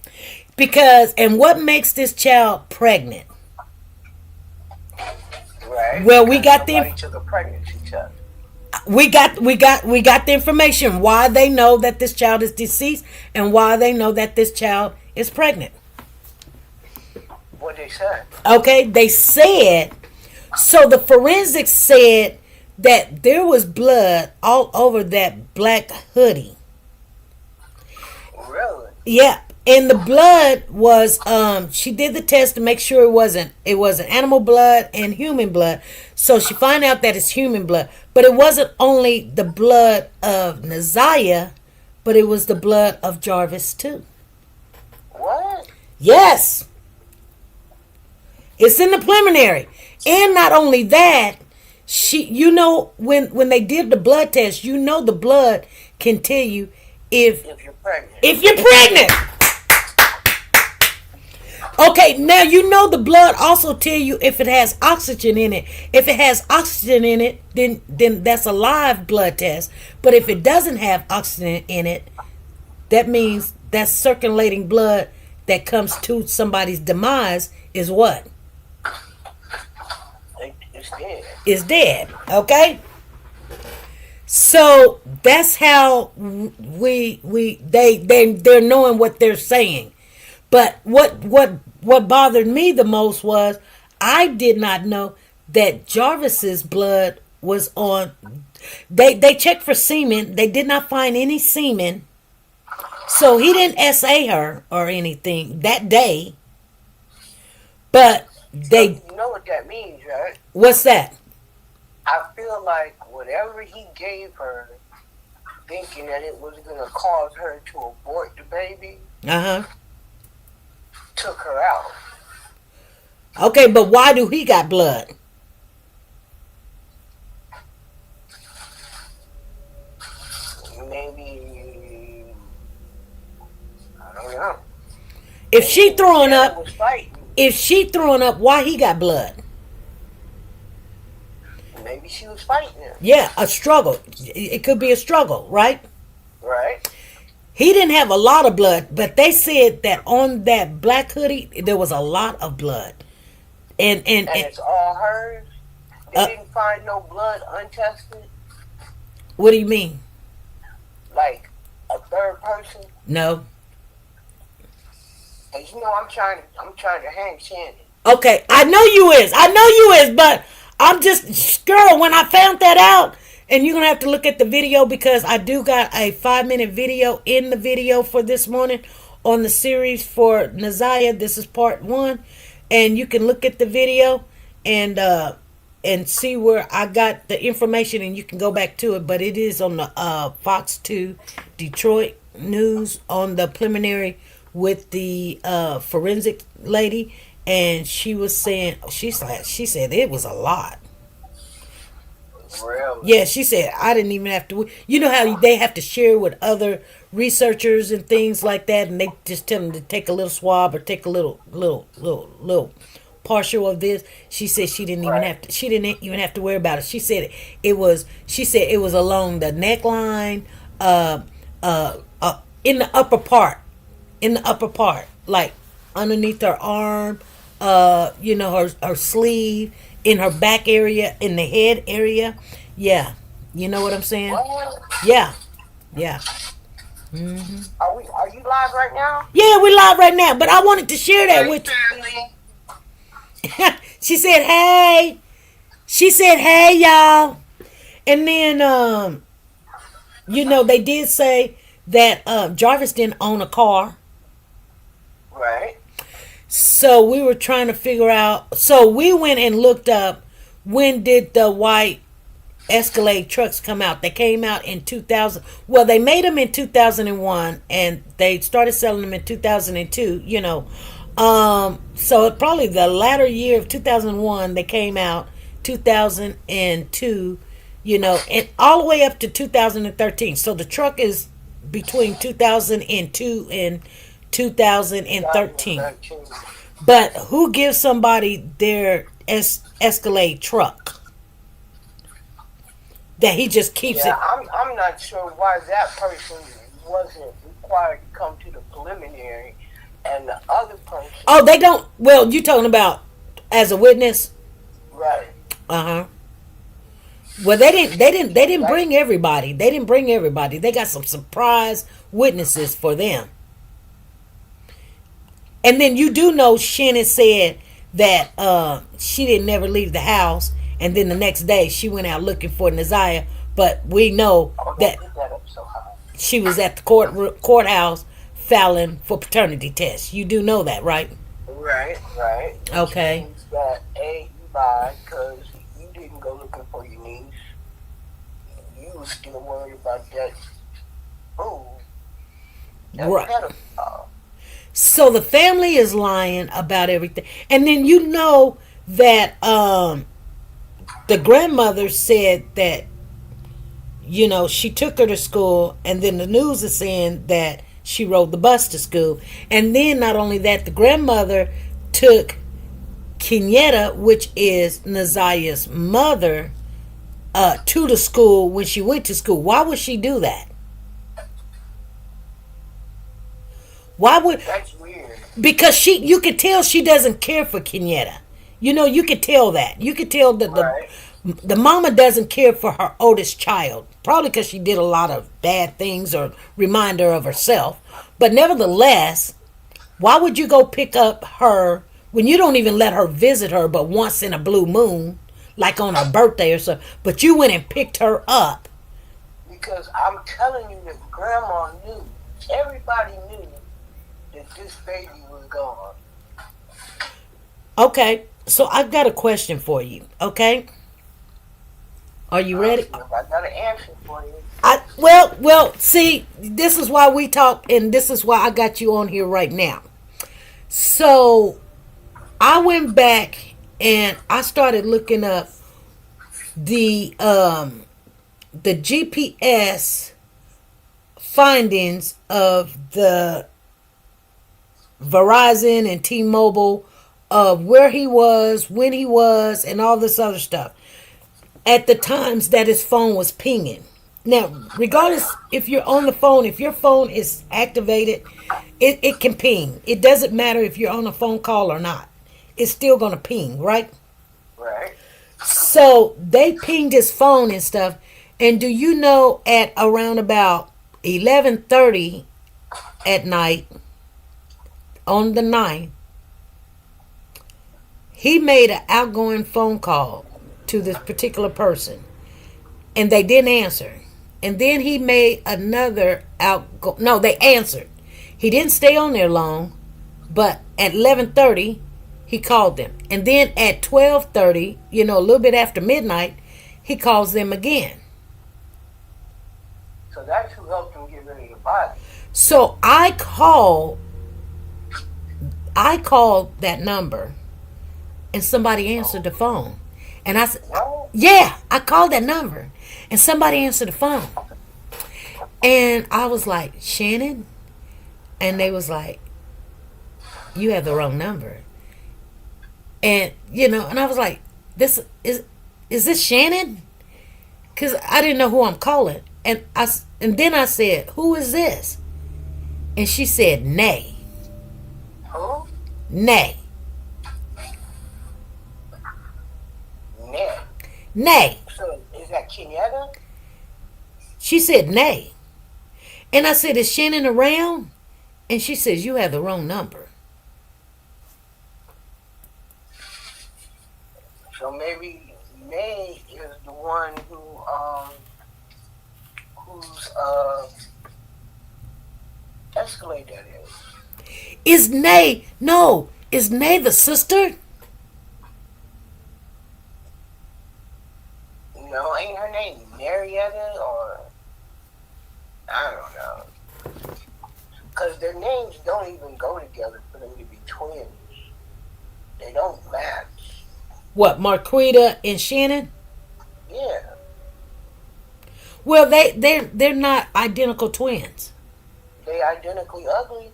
And what makes this child pregnant? Right. Well, we got Somebody took a pregnancy test. we got the information why they know that this child is deceased and why they know that this child is pregnant. What they said? Okay, they said, so the forensics said that there was blood all over that black hoodie. Really? Yeah, and the blood was she did the test to make sure it wasn't animal blood and human blood. So she found out that it's human blood, but it wasn't only the blood of Naziah, but it was the blood of Jarvis too. What? Yes. It's in the preliminary. And not only that, when they did the blood test, the blood can tell you if you're pregnant. If you're pregnant. Okay, now the blood also tell you if it has oxygen in it. If it has oxygen in it, then that's a live blood test. But if it doesn't have oxygen in it, that means that circulating blood that comes to somebody's demise is what? It's dead. Is dead. Okay? So that's how they're knowing what they're saying. But what bothered me the most was I did not know that Jarvis's blood was on. They checked for semen. They did not find any semen. So he didn't SA her or anything that day. But you know what that means, right? What's that? I feel like whatever he gave her, thinking that it was going to cause her to abort the baby, took her out. Okay, but why do he got blood? Maybe, I don't know. If she throwing up, why he got blood? Maybe she was fighting him. Yeah, a struggle. It could be a struggle, right? Right. He didn't have a lot of blood, but they said that on that black hoodie there was a lot of blood. And it's all hers? They didn't find no blood untested? What do you mean? Like a third person? No. Cause I'm trying to hang Shannon. Okay, I know you is, but I'm just, girl, when I found that out, and you're going to have to look at the video because I do got a 5-minute video in the video for this morning on the series for Naziah. This is part 1, and you can look at the video and see where I got the information, and you can go back to it, but it is on the Fox 2 Detroit News on the preliminary with the forensic lady, and she was saying, she said it was a lot. Really? Yeah, she said I didn't even have to. You know how they have to share with other researchers and things like that, and they just tell them to take a little swab or take a little partial of this. She said she didn't even Right. have to. She didn't even have to worry about it. She said it was. She said it was along the neckline, in the upper part, like underneath her arm, her sleeve, in her back area, in the head area. Yeah, you know what I'm saying? What? Yeah, yeah. Are you live right now? Yeah, we live right now, but I wanted to share that Hey, with family. you. She said, hey. She said, hey, y'all. And then, they did say that Jarvis didn't own a car. Right. So we were trying to figure out. So we went and looked up, when did the white Escalade trucks come out? They came out in 2000. Well, they made them in 2001, and they started selling them in 2002. So probably the latter year of 2001 they came out. 2002, and all the way up to 2013. So the truck is between 2002 and 2013. But who gives somebody their Escalade truck that he just keeps Yeah, it? I'm not sure why that person wasn't required to come to the preliminary, and the other person. Oh, they don't. Well, you talking about as a witness? Right. Uh-huh. Well, they didn't bring everybody. They didn't bring everybody. They got some surprise witnesses for them. And then you do know Shannon said that she didn't never leave the house, and then the next day she went out looking for Naziah. But we know that Put that up so high. she was at the courthouse filing for paternity tests. You do know that, right? Right. Okay. Which means that you lied because you didn't go looking for your niece. You was still worried about that. Oh, that Right. pedophile. So the family is lying about everything. And then you know that the grandmother said that, she took her to school, and then the news is saying that she rode the bus to school. And then not only that, the grandmother took Kenyatta, which is Naziah's mother, to the school when she went to school. Why would she do that? Why would... That's weird. Because you could tell she doesn't care for Kenyatta. You could tell that. You could tell that Right. the mama doesn't care for her oldest child. Probably because she did a lot of bad things or remind her of herself. But nevertheless, why would you go pick up her when you don't even let her visit her but once in a blue moon, like on her birthday or so? But you went and picked her up. Because I'm telling you that Grandma knew. Everybody knew that this baby was gone. Okay, so I've got a question for you. Okay, are you ready? I got an answer for you. Well. See, this is why we talk, and this is why I got you on here right now. So, I went back and I started looking up the GPS findings of the Verizon and T-Mobile of where he was, when he was, and all this other stuff at the times that his phone was pinging. Now, regardless if you're on the phone, if your phone is activated, it can ping. It doesn't matter if you're on a phone call or not. It's still going to ping, right? Right. So they pinged his phone and stuff. And do you know at around about 11:30 at night on the 9th, he made an outgoing phone call to this particular person, and they didn't answer. And then he made another no, they answered. He didn't stay on there long, but at 11:30 he called them. And then at 12:30, a little bit after midnight, he calls them again. So that's who helped him get rid of the body. So I called that number, and somebody answered the phone. And I said, Well, yeah, I called that number, and somebody answered the phone. And I was like, Shannon? And they was like, you have the wrong number. And and I was like, this is this Shannon? Because I didn't know who I'm calling. And then I said, who is this? And she said, Nay. Who? Nay. Ned. Nay. So is that Kenyatta? She said, Nay. And I said, is Shannon around? And she says, you have the wrong number. So maybe May is the one who's Escalade that is. Is Nay, no, is Nay the sister? No, ain't her name Marietta or I don't know. Because their names don't even go together for them to be twins. They don't match. What, Marquita and Shannon? Yeah. Well, they're not identical twins. They identically ugly.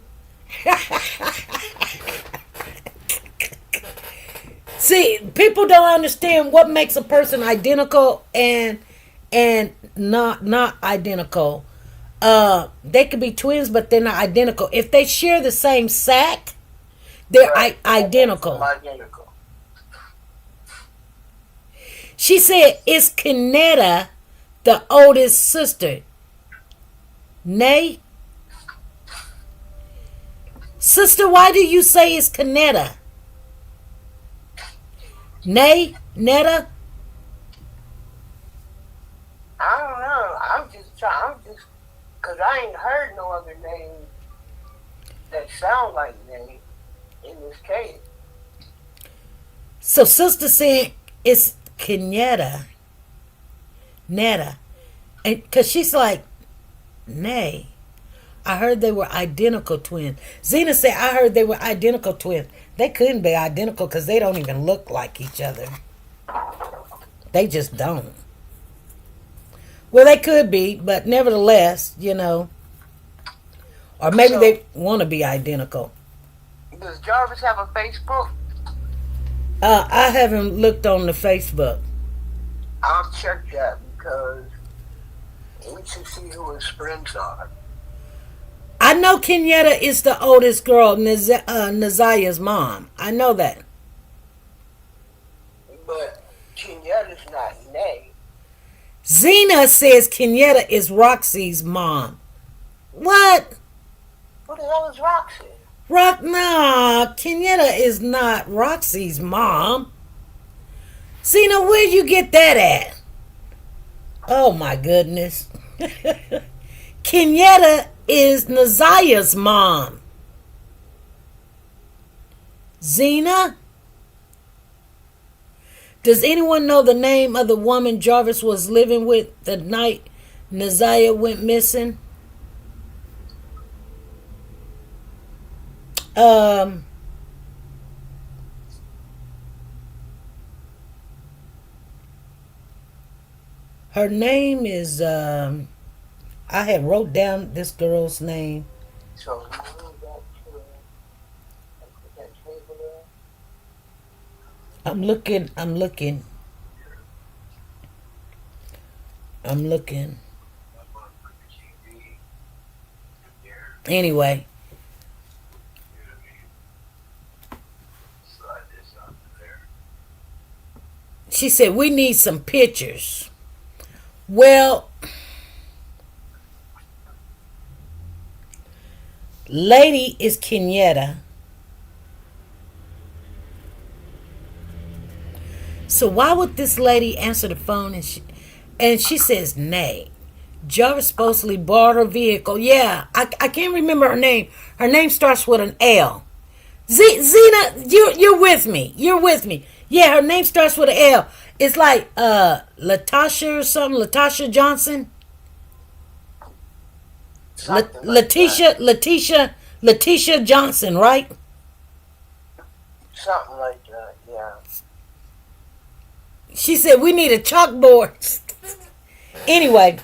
See, people don't understand what makes a person identical and not identical. They could be twins, but they're not identical. If they share the same sac, they're identical. Identical. She said, "Is Kanetta the oldest sister?" Nay. Sister, why do you say it's Kanetta? Nay, Netta. I don't know. Because I ain't heard no other name that sound like name in this case. So sister said it's Kenyatta. Netta. And because she's like, Nay. I heard they were identical twins. Zena said, I heard they were identical twins. They couldn't be identical because they don't even look like each other. They just don't. Well, they could be, but nevertheless, or maybe they want to be identical. Does Jarvis have a Facebook? I haven't looked on the Facebook. I'll check that because we should see who his friends are. I know Kenyatta is the oldest girl, Nazia's mom. I know that. But Kenyatta's not Nay. Zena says Kenyatta is Roxy's mom. What? Who the hell is Roxy? Nah, Kenyatta is not Roxy's mom. Zena, where'd you get that at? Oh my goodness. Kenyatta is Nazia's mom. Zena? Does anyone know the name of the woman Jarvis was living with the night Nazia went missing? Her name is I had wrote down this girl's name. So I'm looking. Anyway. She said, we need some pictures. Well, lady is Kenyatta. So why would this lady answer the phone and she says, nay. Jarvis supposedly bought her vehicle. Yeah, I can't remember her name. Her name starts with an L. Zena, you're with me. You're with me. Yeah, her name starts with an L. It's like Latasha or something. Latasha Johnson. Letitia Johnson, right? Something like that, yeah. She said we need a chalkboard. Anyway,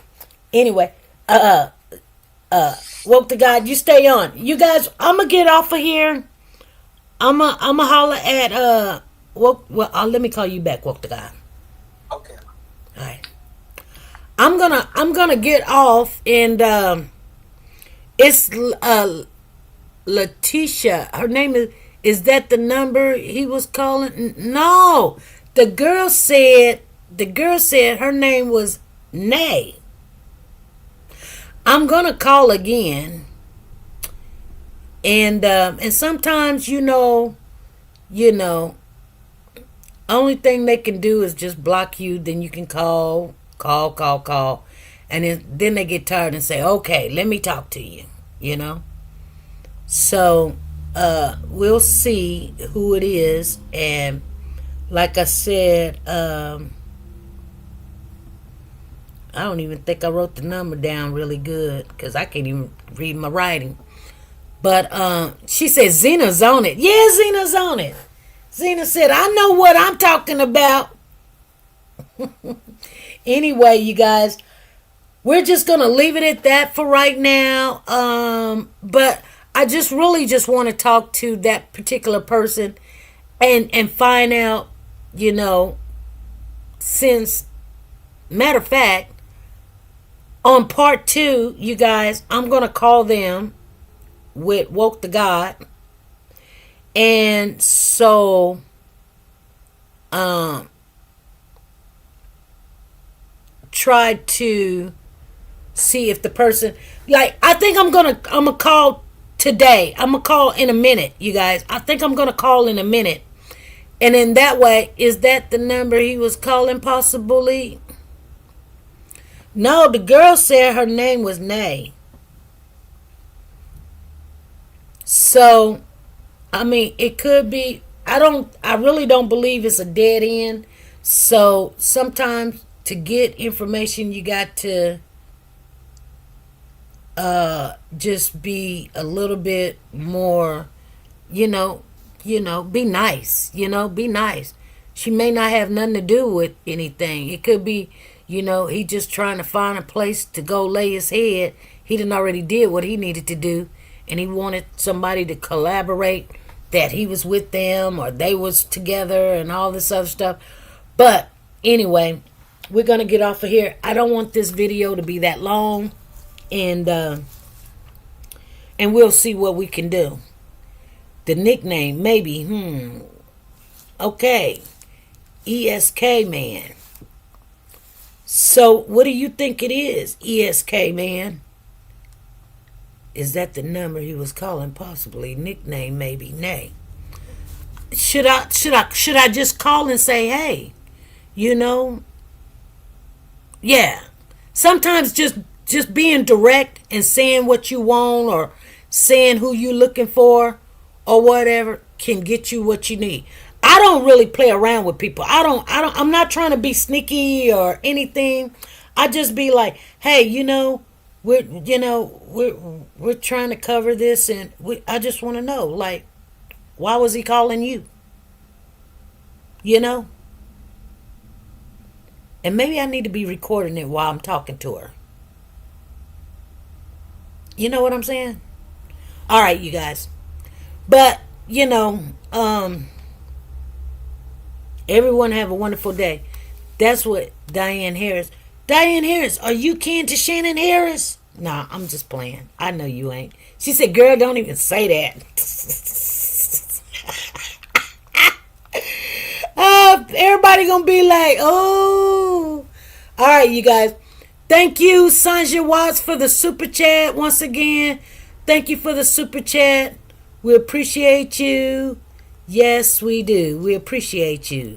woke to God, you stay on. You guys, I'ma get off of here. I'ma holler at let me call you back, Walk the guy. Okay. All right. I'm gonna get off, and it's Letitia. Her name is. Is that the number he was calling? No. The girl said her name was Nay. I'm gonna call again, and sometimes only thing they can do is just block you. Then you can call, and then they get tired and say, "Okay, let me talk to you." So we'll see who it is, and like I said, I don't even think I wrote the number down really good because I can't even read my writing. But she said Zena's on it. Yeah, Zena's on it. Zena said, I know what I'm talking about. Anyway, you guys, we're just going to leave it at that for right now. But I just really just want to talk to that particular person and find out, since, matter of fact, on part 2, you guys, I'm going to call them with Woke the God. And so, try to see if the person, I think I'm gonna call today. I'm gonna call in a minute, you guys. I think I'm gonna call in a minute. And in that way, is that the number he was calling possibly? No, the girl said her name was Nay. So, I mean, it could be. I really don't believe it's a dead end. So sometimes to get information, you got to just be a little bit more, be nice, be nice. She may not have nothing to do with anything. It could be, he just trying to find a place to go lay his head. He done already did what he needed to do, and he wanted somebody to collaborate that he was with them or they was together and all this other stuff. But anyway, we're going to get off of here. I don't want this video to be that long, and we'll see what we can do. The nickname, maybe, okay, ESK Man. So what do you think it is, ESK Man? Is that the number he was calling? Possibly. Nickname, maybe. Nay. Should I just call and say, hey, yeah. Sometimes just being direct and saying what you want or saying who you looking for or whatever can get you what you need. I don't really play around with people. I'm not trying to be sneaky or anything. I just be like, hey, we're trying to cover this, and I just want to know, why was he calling you? And maybe I need to be recording it while I'm talking to her. You know what I'm saying? All right, you guys. But, everyone have a wonderful day. That's what Diane Harris, are you kin to Shannon Harris? Nah, I'm just playing. I know you ain't. She said, girl, don't even say that. Everybody gonna be like, oh. All right, you guys. Thank you, Sanja Watts, for the super chat once again. Thank you for the super chat. We appreciate you. Yes, we do. We appreciate you.